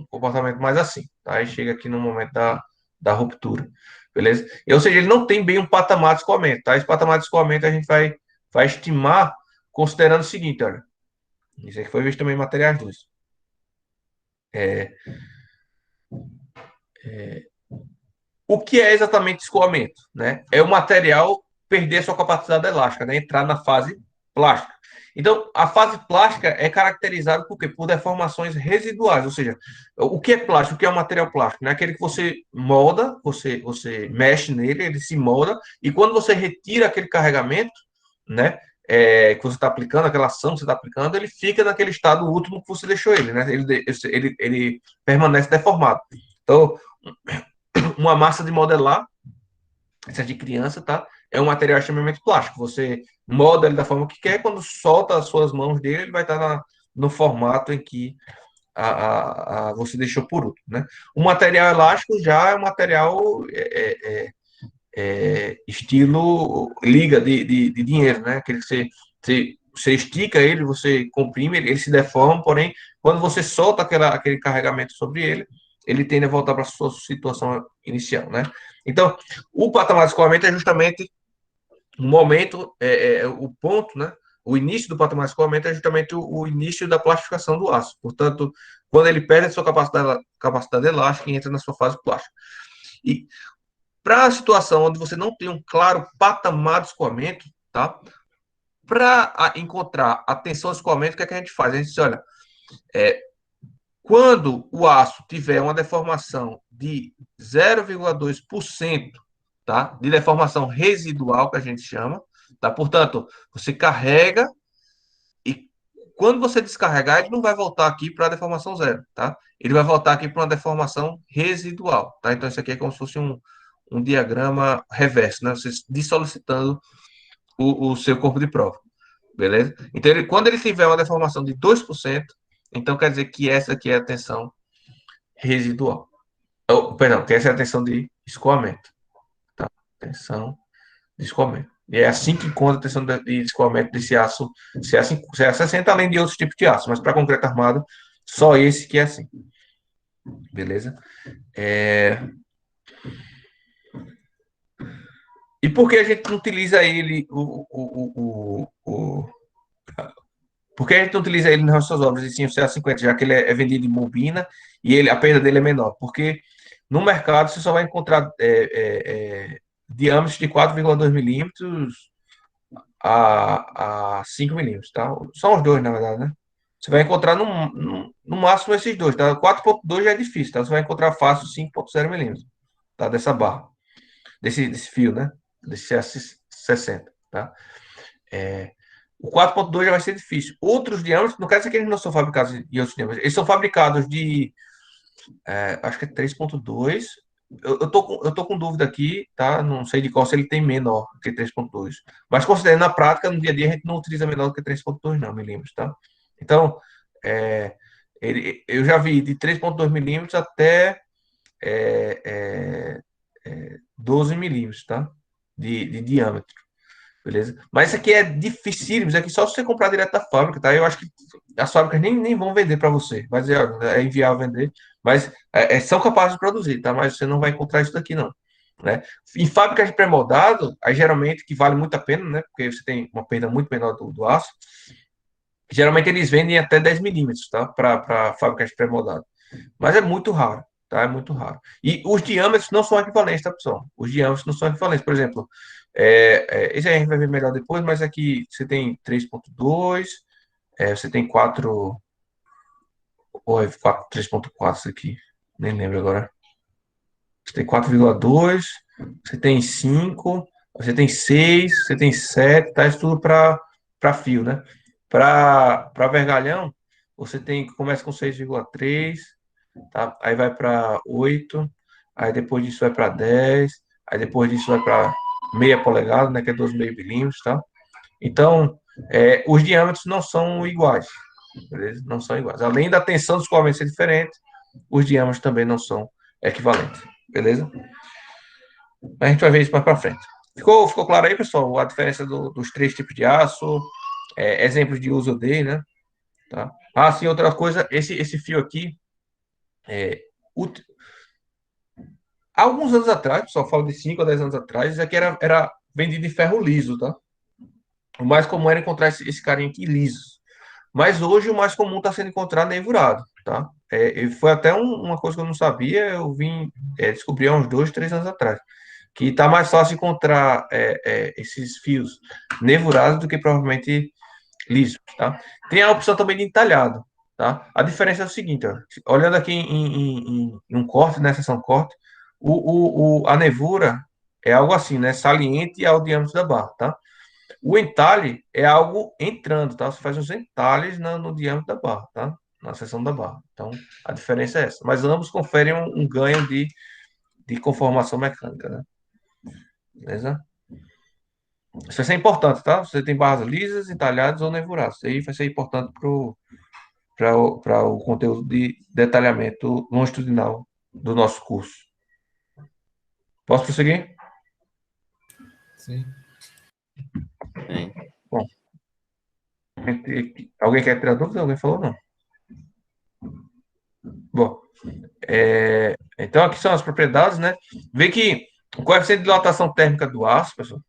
comportamento mais assim, tá? Aí chega aqui no momento da ruptura, beleza? Ou seja, ele não tem bem um patamar de escoamento, tá? Esse patamar de escoamento a gente vai estimar considerando o seguinte, olha. Isso aqui foi visto também em materiais 2. O que é exatamente escoamento, né? É o material perder sua capacidade elástica, né? Entrar na fase plástica. Então, a fase plástica é caracterizada por quê? Por deformações residuais, ou seja, o que é plástico? O que é um material plástico? É aquele que você molda, você mexe nele, ele se molda, e quando você retira aquele carregamento, né? Que você está aplicando, aquela ação que você está aplicando, ele fica naquele estado último que você deixou ele, né? Ele permanece deformado. Então, uma massa de modelar, essa de criança, tá? É um material extremamente plástico. Você molda ele da forma que quer, quando solta as suas mãos dele, ele vai estar no formato em que você deixou por último, né? O material elástico já é um material estilo liga de dinheiro, né? Aquele que você estica ele, você comprime, ele se deforma, porém, quando você solta aquele carregamento sobre ele, ele tende a voltar para a sua situação inicial, né? Então, o patamar de escoamento é justamente o momento, o ponto, né? O início do patamar de escoamento é justamente o início da plastificação do aço. Portanto, quando ele perde a sua capacidade elástica e entra na sua fase plástica. E para a situação onde você não tem um claro patamar de escoamento, tá? Para encontrar a tensão de escoamento, o que é que a gente faz? A gente diz, olha, quando o aço tiver uma deformação de 0,2%, tá? De deformação residual, que a gente chama, tá? Portanto, você carrega e quando você descarregar, ele não vai voltar aqui para a deformação zero, tá? Ele vai voltar aqui para uma deformação residual, tá? Então, isso aqui é como se fosse um diagrama reverso, né? Você dissolicitando o seu corpo de prova, beleza? Então, quando ele tiver uma deformação de 2%, então quer dizer que essa aqui é a tensão residual. Perdão, que essa é a tensão de escoamento, tá? Tensão de escoamento. E é assim que encontra a tensão de escoamento desse aço CA60, além de outros tipos de aço, mas para concreto armado Só esse que é assim. Beleza? E por que a gente não utiliza ele, por que a gente não utiliza ele nas nossas obras, e sim o CA50, já que ele é vendido em bobina e a perda dele é menor? Porque no mercado você só vai encontrar diâmetros de 4,2 milímetros a 5 milímetros, tá? São os dois, na verdade, né? Você vai encontrar no máximo esses dois, tá? 4,2 já é difícil, tá? Você vai encontrar fácil 5,0 milímetros, tá? Dessa barra, desse fio, né? Desse CA60, tá? O 4,2 já vai ser difícil. Outros diâmetros, não quer dizer que eles não são fabricados em outros diâmetros, eles são fabricados de, acho que é 3,2. Eu tô com dúvida aqui, tá? Não sei de qual se ele tem menor que 3,2. Mas considerando na prática, no dia a dia, a gente não utiliza menor do que 3,2, não, milímetros, tá? Então, é, eu já vi de 3,2 milímetros até é, 12 milímetros, tá? De diâmetro. Beleza? Mas isso aqui é dificílimo, isso aqui só se você comprar direto da fábrica, tá? Eu acho que as fábricas nem vão vender para você, mas é inviável vender, mas são capazes de produzir, tá? Mas você não vai encontrar isso daqui, não. Né? Em fábricas de pré-moldado, aí geralmente, que vale muito a pena, né? Porque você tem uma perda muito menor do aço, geralmente eles vendem até 10 milímetros, tá? Para fábricas de pré-moldado. Mas é muito raro, tá? É muito raro. E os diâmetros não são equivalentes, tá, pessoal? Os diâmetros não são equivalentes. Por exemplo, esse aí a gente vai ver melhor depois, mas aqui você tem 3,2, você tem 4, ou é 3,4 isso aqui, nem lembro agora. Você tem 4,2, você tem 5, você tem 6, você tem 7, tá? Isso tudo para fio, né? Para vergalhão, você tem, começa com 6,3, tá? Aí vai para 8, aí depois disso vai para 10, aí depois disso vai para meia polegada, né, que é 12,5 milímetros, tá? Então, os diâmetros não são iguais, beleza? Não são iguais. Além da tensão dos escoamento ser diferente, os diâmetros também não são equivalentes, beleza? A gente vai ver isso mais para frente. Ficou claro aí, pessoal, a diferença dos três tipos de aço, exemplos de uso dele, né? Tá? Ah, sim, outra coisa, esse fio aqui, é, há alguns anos atrás, pessoal, falo de 5 a 10 anos atrás, isso aqui era vendido em ferro liso, tá? O mais comum era encontrar esse carinha aqui liso. Mas hoje o mais comum está sendo encontrar neivurado, tá? E foi até uma coisa que eu não sabia, eu vim descobrir há uns 2, 3 anos atrás, que está mais fácil encontrar esses fios neivurados do que provavelmente lisos, tá? Tem a opção também de entalhado, tá? A diferença é o seguinte, ó, olhando aqui em um corte, na seção corte, a nevura é algo assim, né? Saliente ao diâmetro da barra, tá? O entalhe é algo entrando, tá? Você faz os entalhes no diâmetro da barra, tá? Na seção da barra. Então, a diferença é essa. Mas ambos conferem um ganho de conformação mecânica, né? Beleza? Isso vai ser importante, tá? Você tem barras lisas, entalhadas ou nevuradas. Isso aí vai ser importante para o conteúdo de detalhamento longitudinal do nosso curso. Posso prosseguir? Sim. Bom. Alguém quer tirar dúvida? Alguém falou não? Bom, então aqui são as propriedades, né? Vê que o coeficiente de dilatação térmica do aço, pessoal,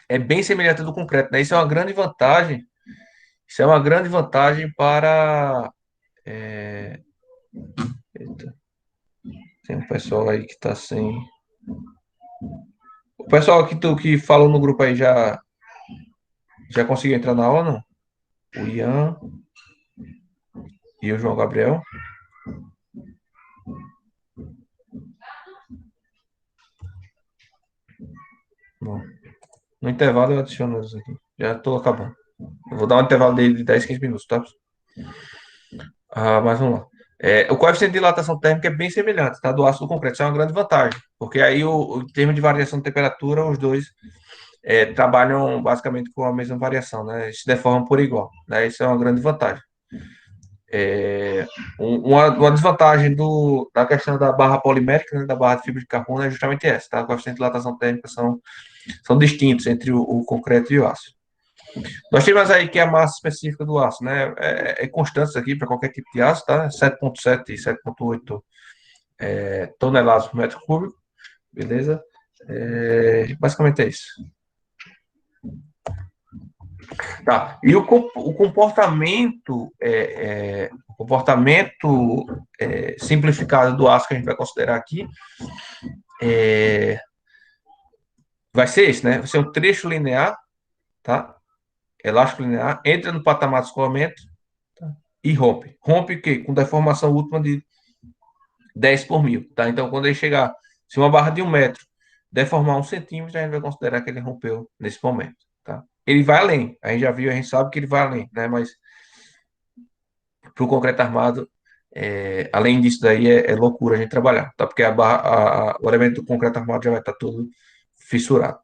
é bem semelhante ao do concreto, né? Isso é uma grande vantagem. Isso é uma grande vantagem para. Eita, tem um pessoal aí que está sem. O pessoal que falou no grupo aí já conseguiu entrar na aula, não? O Ian e o João Gabriel. Bom, no intervalo eu adiciono eles aqui. Já estou acabando. Eu vou dar um intervalo de 10, 15 minutos, tá? Mas vamos lá. O coeficiente de dilatação térmica é bem semelhante, tá? Do aço do concreto. Isso é uma grande vantagem, porque aí, em termos de variação de temperatura, os dois trabalham basicamente com a mesma variação, né? Eles se deformam por igual, né? Isso é uma grande vantagem. Uma desvantagem da questão da barra polimérica, né? Da barra de fibra de carbono, é justamente essa, tá? O coeficiente de dilatação térmica são distintos entre o concreto e o aço. Nós temos aí que é a massa específica do aço, né? É constante isso aqui para qualquer tipo de aço, tá? 7,7 e 7,8 toneladas por metro cúbico, beleza? Basicamente é isso. Tá. E o comportamento simplificado do aço que a gente vai considerar aqui vai ser esse, né? Vai ser um trecho linear, tá? Elástico linear, entra no patamar de escoamento, tá? E rompe. Rompe o quê? Com deformação última de 10 por mil, tá? Então, quando ele chegar, se uma barra de 1 metro deformar 1 centímetro, a gente vai considerar que ele rompeu nesse momento, tá? Ele vai além, a gente já viu, a gente sabe que ele vai além, né? Mas para o concreto armado, além disso daí, é loucura a gente trabalhar, tá? Porque o elemento do concreto armado já vai estar todo fissurado.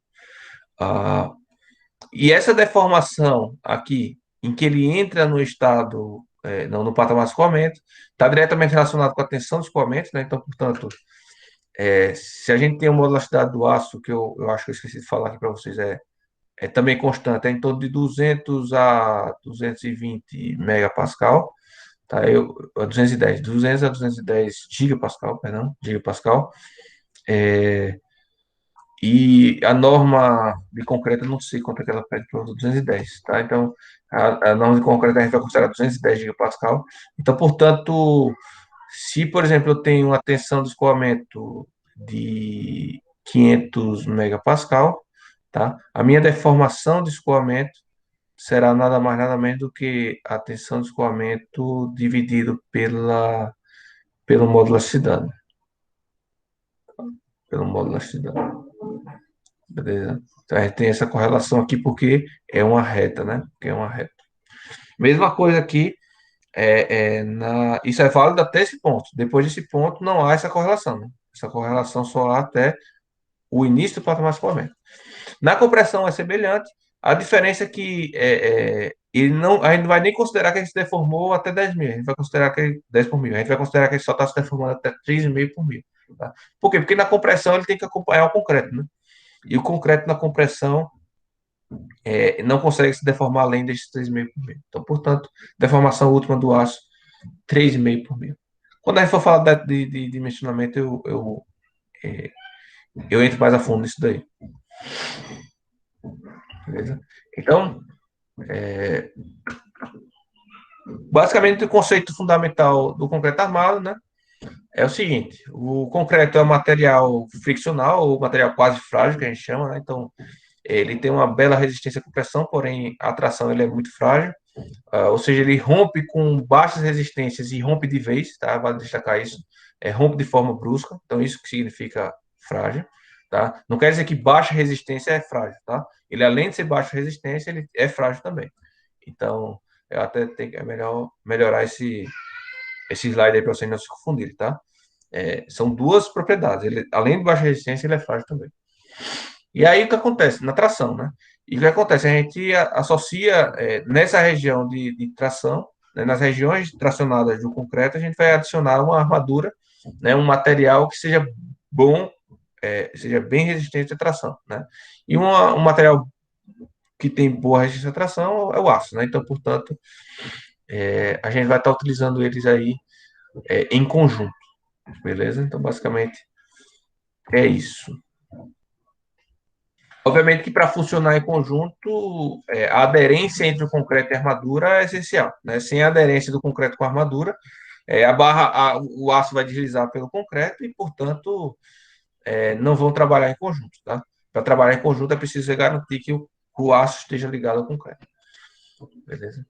E essa deformação aqui, em que ele entra no estado, não, no patamar de escoamento, está diretamente relacionado com a tensão do escoamento, né? Então, portanto, se a gente tem uma elasticidade do aço, que eu acho que eu esqueci de falar aqui para vocês, é também constante, é em torno de 200 a 220 megapascal, tá? 200 a 210 gigapascal, perdão, gigapascal. E a norma de concreto, eu não sei quanto é que ela pede para 210, tá? Então, a norma de concreto a gente vai considerar 210 gigapascal. Então, portanto, se, por exemplo, eu tenho uma tensão de escoamento de 500 megapascal, tá? A minha deformação de escoamento será nada mais, nada menos do que a tensão de escoamento dividido pelo módulo elasticidade. Pelo módulo elasticidade. Beleza? Então, a gente tem essa correlação aqui porque é uma reta, né? Porque é uma reta. Mesma coisa aqui, isso é válido até esse ponto. Depois desse ponto, não há essa correlação, né? Essa correlação só há até o início do patamar de escoamento. Na compressão é semelhante, a diferença é que ele não, a gente não vai nem considerar que ele se deformou até 10 mil, a gente vai considerar que ele, 10 por mil, a gente vai considerar que ele só está se deformando até 3,5 por mil. Tá? Por quê? Porque na compressão ele tem que acompanhar o concreto, né? E o concreto na compressão não consegue se deformar além desses 3,5 por mil. Então, portanto, deformação última do aço, 3,5 por mil. Quando a gente for falar de dimensionamento, eu entro mais a fundo nisso daí. Beleza? Então, basicamente, o conceito fundamental do concreto armado, né, é o seguinte: o concreto é um material friccional, ou material quase frágil, que a gente chama, né? Então, ele tem uma bela resistência à compressão, porém a tração ele é muito frágil, ou seja, ele rompe com baixas resistências e rompe de vez, tá? Vale destacar isso. Rompe de forma brusca, então isso que significa frágil, tá? Não quer dizer que baixa resistência é frágil, tá? Ele, além de ser baixa resistência, ele é frágil também. Então, eu até tenho que melhor melhorar esse slide aí para vocês não se confundirem, tá? São duas propriedades. Ele, além de baixa resistência, ele é frágil também. E aí o que acontece? Na tração, né? E o que acontece? A gente associa nessa região de tração, né, nas regiões tracionadas do concreto, a gente vai adicionar uma armadura, né, um material que seja bom, seja bem resistente à tração, né? E um material que tem boa resistência à tração é o aço, né? Então, portanto, a gente vai estar utilizando eles aí em conjunto, beleza? Então, basicamente, é isso. Obviamente que para funcionar em conjunto, a aderência entre o concreto e a armadura é essencial, né? Sem a aderência do concreto com a armadura, o aço vai deslizar pelo concreto e, portanto, não vão trabalhar em conjunto, tá? Para trabalhar em conjunto é preciso garantir que o aço esteja ligado ao concreto, beleza?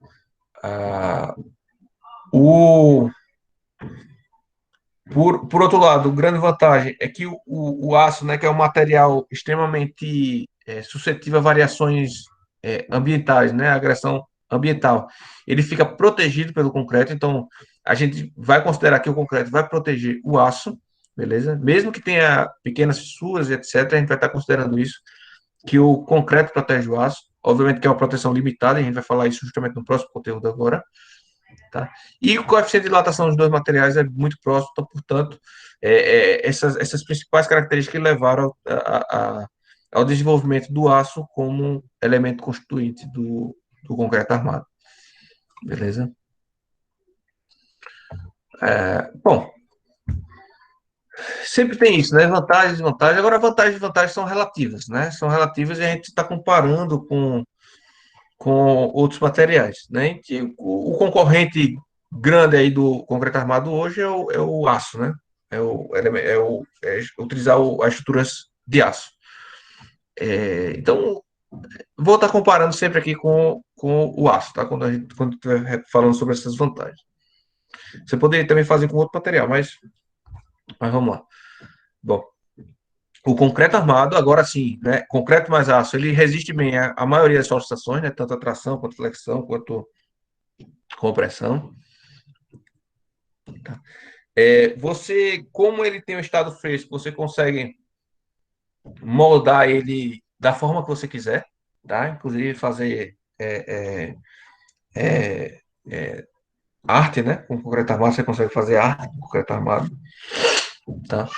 Por outro lado, a grande vantagem é que o aço, né, que é um material extremamente suscetível a variações ambientais, né, agressão ambiental, ele fica protegido pelo concreto, então a gente vai considerar que o concreto vai proteger o aço, beleza? Mesmo que tenha pequenas fissuras e etc., a gente vai estar considerando isso, que o concreto protege o aço, obviamente que é uma proteção limitada, a gente vai falar isso justamente no próximo conteúdo agora. Tá? E o coeficiente de dilatação dos dois materiais é muito próximo, então, portanto, essas principais características que levaram ao desenvolvimento do aço como elemento constituinte do concreto armado. Beleza? Bom, sempre tem isso, né? Vantagens e desvantagens. Agora, vantagens e desvantagens são relativas, né? São relativas e a gente está comparando com outros materiais, né? Que o concorrente grande aí do concreto armado hoje é o aço, né? É utilizar as estruturas de aço. Então, vou estar comparando sempre aqui com o aço, tá? Quando estiver falando sobre essas vantagens. Você poderia também fazer com outro material, mas vamos lá. Bom, o concreto armado, agora sim, né? Concreto mais aço, ele resiste bem a maioria das solicitações, né? Tanto a tração, quanto flexão, quanto compressão. Tá? Você, como ele tem um estado fresco, você consegue moldar ele da forma que você quiser, tá? Inclusive fazer arte, né? Com concreto armado, você consegue fazer arte com concreto armado, tá?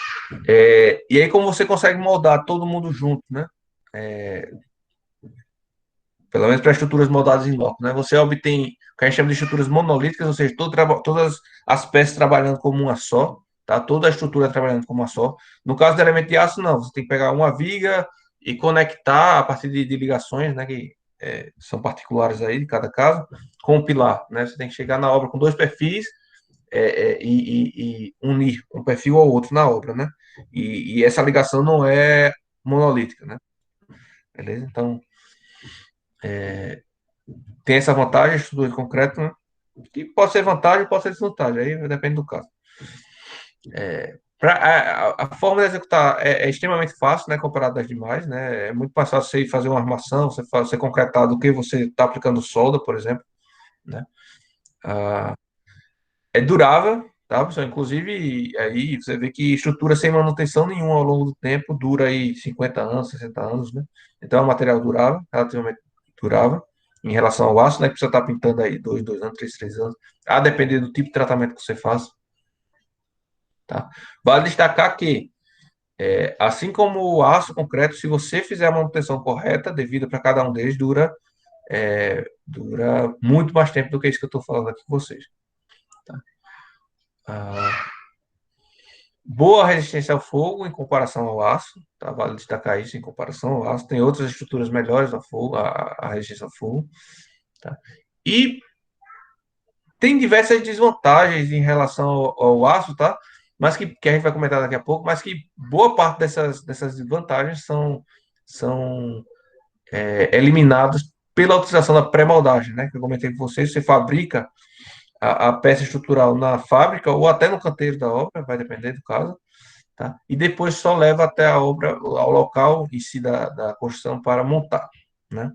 E aí, como você consegue moldar todo mundo junto, né? Pelo menos para estruturas moldadas em loco, né? Você obtém o que a gente chama de estruturas monolíticas, ou seja, todas as peças trabalhando como uma só, tá? Toda a estrutura trabalhando como uma só. No caso do elemento de aço, não. Você tem que pegar uma viga e conectar a partir de ligações, né? Que são particulares aí de cada caso, com o pilar, né? Você tem que chegar na obra com dois perfis e unir um perfil ao outro na obra, né? E essa ligação não é monolítica, né? Beleza? Então, tem essa vantagem, estrutura de concreto, né? Que pode ser vantagem, pode ser desvantagem, aí depende do caso. A forma de executar é extremamente fácil, né, comparado às demais, né? É muito mais fácil você fazer uma armação, você concretar do que você está aplicando solda, por exemplo, né? É durável, tá, pessoal? Inclusive, aí você vê que estrutura sem manutenção nenhuma ao longo do tempo dura aí 50 anos, 60 anos, né? Então é um material durável, relativamente durável, em relação ao aço, né? Que precisa estar pintando aí 2 anos, 3 anos, a depender do tipo de tratamento que você faça, tá? Vale destacar que, assim como o aço, o concreto, se você fizer a manutenção correta, devida para cada um deles, dura muito mais tempo do que isso que eu estou falando aqui com vocês. Tá? Boa resistência ao fogo em comparação ao aço, tá? Vale destacar isso em comparação ao aço. Tem outras estruturas melhores ao fogo, a resistência ao fogo, tá? E tem diversas desvantagens em relação ao aço, tá? Mas que a gente vai comentar daqui a pouco, mas que boa parte dessas desvantagens são eliminadas pela utilização da pré-moldagem, né? Que eu comentei com vocês, você fabrica a peça estrutural na fábrica ou até no canteiro da obra, vai depender do caso, tá? E depois só leva até a obra, ao local em si da construção para montar, né?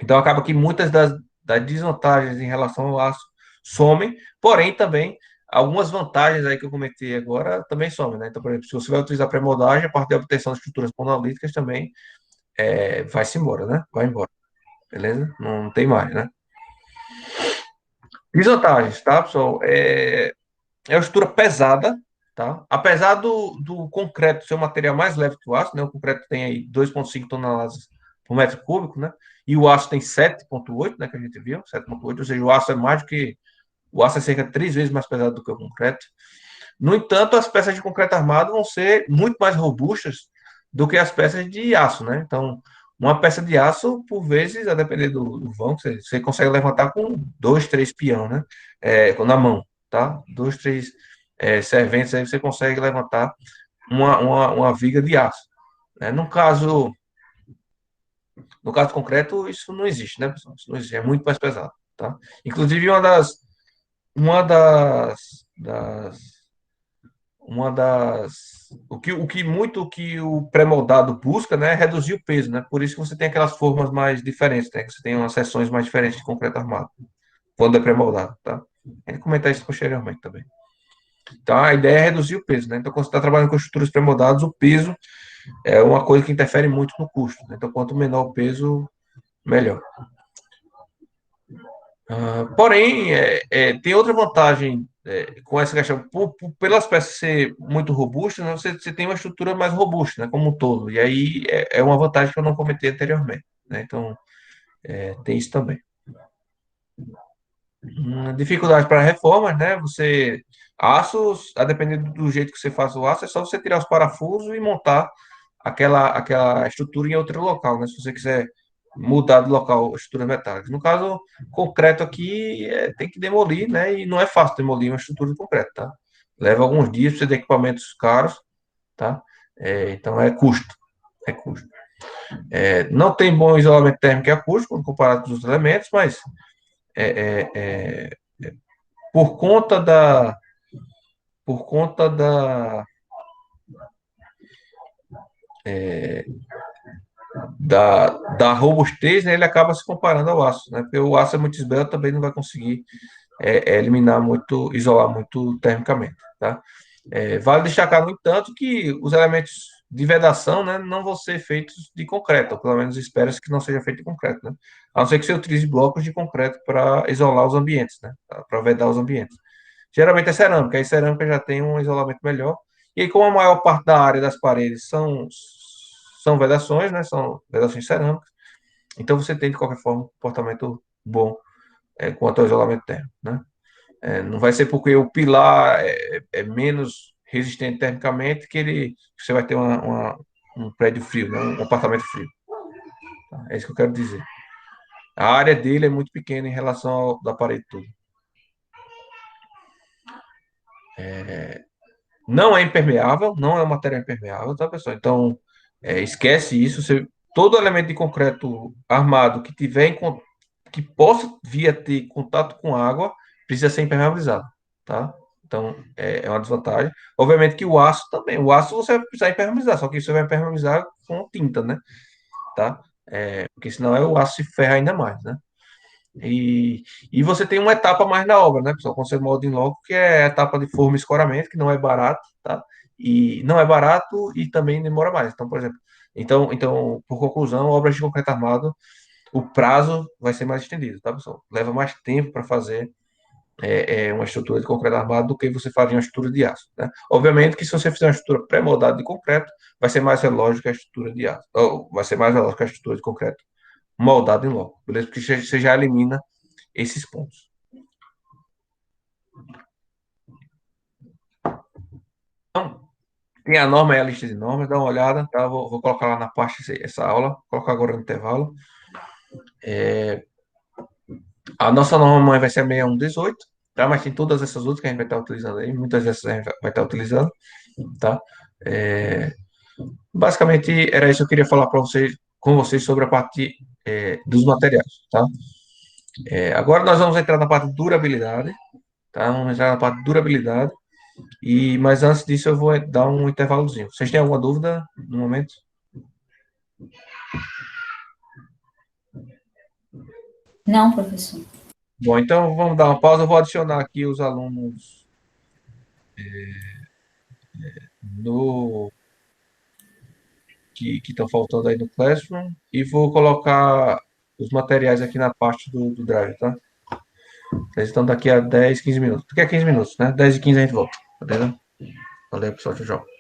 Então acaba que muitas das desvantagens em relação ao aço somem, porém também algumas vantagens aí que eu comentei agora também somem, né? Então, por exemplo, se você vai utilizar pré-moldagem, a parte da obtenção de estruturas monolíticas também vai-se embora, né? Vai embora, beleza? Não tem mais, né? Desvantagens, tá, pessoal? É uma estrutura pesada, tá? Apesar do concreto ser um material mais leve que o aço, né? O concreto tem aí 2,5 toneladas por metro cúbico, né? E o aço tem 7,8, né? Que a gente viu, 7,8, ou seja, o aço é mais do que... O aço é cerca de 3 vezes mais pesado do que o concreto. No entanto, as peças de concreto armado vão ser muito mais robustas do que as peças de aço, né? Então, uma peça de aço, por vezes, a depender do vão, você consegue levantar com 2, 3 peão, né? Na mão, tá? 2, 3 serventes, aí você consegue levantar uma viga de aço, né? No caso concreto, isso não existe, né, pessoal? Isso não existe, é muito mais pesado, tá? Inclusive, uma das o pré-moldado busca, né, é reduzir o peso, né? Por isso que você tem aquelas formas mais diferentes, né? Que você tem umas seções mais diferentes de concreto armado, quando é pré-moldado, tá? A gente comentar isso posteriormente também. Então, a ideia é reduzir o peso, né? Então, quando você está trabalhando com estruturas pré-moldadas, o peso é uma coisa que interfere muito no custo, né? Então, quanto menor o peso, melhor. Porém, tem outra vantagem com essa questão, pelas peças ser muito robustas, né, você tem uma estrutura mais robusta, né, como um todo. E aí é uma vantagem que eu não comentei anteriormente. Né? Então, tem isso também. Dificuldade para reformas, né? Aços, a depender do jeito que você faz o aço, é só você tirar os parafusos e montar aquela estrutura em outro local, né? Se você quiser mudar de local estruturas metálicas. No caso, concreto aqui tem que demolir, né? E não é fácil demolir uma estrutura de concreto, tá? Leva alguns dias, precisa de equipamentos caros, tá? Então é custo, é custo. Não tem bom isolamento térmico e acústico quando comparado com os outros elementos, mas é, é, é, por conta da por conta da robustez, né, ele acaba se comparando ao aço, né? Porque o aço é muito esbelto, também não vai conseguir eliminar muito, isolar muito termicamente, tá? Vale destacar, no entanto, que os elementos de vedação, né, não vão ser feitos de concreto, ou pelo menos espera-se que não seja feito de concreto, né? A não ser que você utilize blocos de concreto para isolar os ambientes, né? Para vedar os ambientes. Geralmente é cerâmica, aí cerâmica já tem um isolamento melhor. E aí, como a maior parte da área das paredes são vedações, né? São vedações cerâmicas, então você tem, de qualquer forma, um comportamento bom quanto ao isolamento térmico, né? Não vai ser porque o pilar é menos resistente termicamente que você vai ter um prédio frio, né? Um apartamento frio. Tá? É isso que eu quero dizer. A área dele é muito pequena em relação da parede toda. Não é impermeável, não é um material impermeável, tá, pessoal? Então, esquece isso. Todo elemento de concreto armado que possa vir a ter contato com água precisa ser impermeabilizado, tá? Então, é uma desvantagem. Obviamente que o aço também. O aço você vai precisar impermeabilizar, só que você vai impermeabilizar com tinta, né? Tá? Porque senão o aço se ferra ainda mais, né? E você tem uma etapa mais na obra, né, pessoal? Quando você molda em loco, que é a etapa de forma e escoramento, que não é barato, tá? E não é barato e também demora mais. Então, por exemplo, então, por conclusão, obras de concreto armado, o prazo vai ser mais estendido, tá, pessoal? Leva mais tempo para fazer uma estrutura de concreto armado do que você faria uma estrutura de aço, né? Obviamente que se você fizer uma estrutura pré-moldada de concreto, vai ser mais relógio que a estrutura de aço, ou vai ser mais relógio que a estrutura de concreto moldado em loco, beleza? Porque você já elimina esses pontos. Então, tem a norma e a lista de normas, dá uma olhada, tá? Vou colocar lá na parte essa aula, vou colocar agora no intervalo. A nossa norma mãe vai ser a 6118, tá? Mas tem todas essas outras que a gente vai estar utilizando aí, muitas dessas a gente vai estar utilizando, tá? Basicamente, era isso que eu queria falar com vocês sobre a parte dos materiais, tá? Agora nós vamos entrar na parte de durabilidade, tá? Vamos entrar na parte de durabilidade. Mas antes disso, eu vou dar um intervalozinho. Vocês têm alguma dúvida no momento? Não, professor. Bom, então vamos dar uma pausa. Eu vou adicionar aqui os alunos no, que estão faltando aí no Classroom e vou colocar os materiais aqui na parte do Drive, tá? Eles estão daqui a 10, 15 minutos. Daqui a 15 minutos, né? 10 e 15 a gente volta. Beleza? Valeu, pessoal. Tchau, tchau.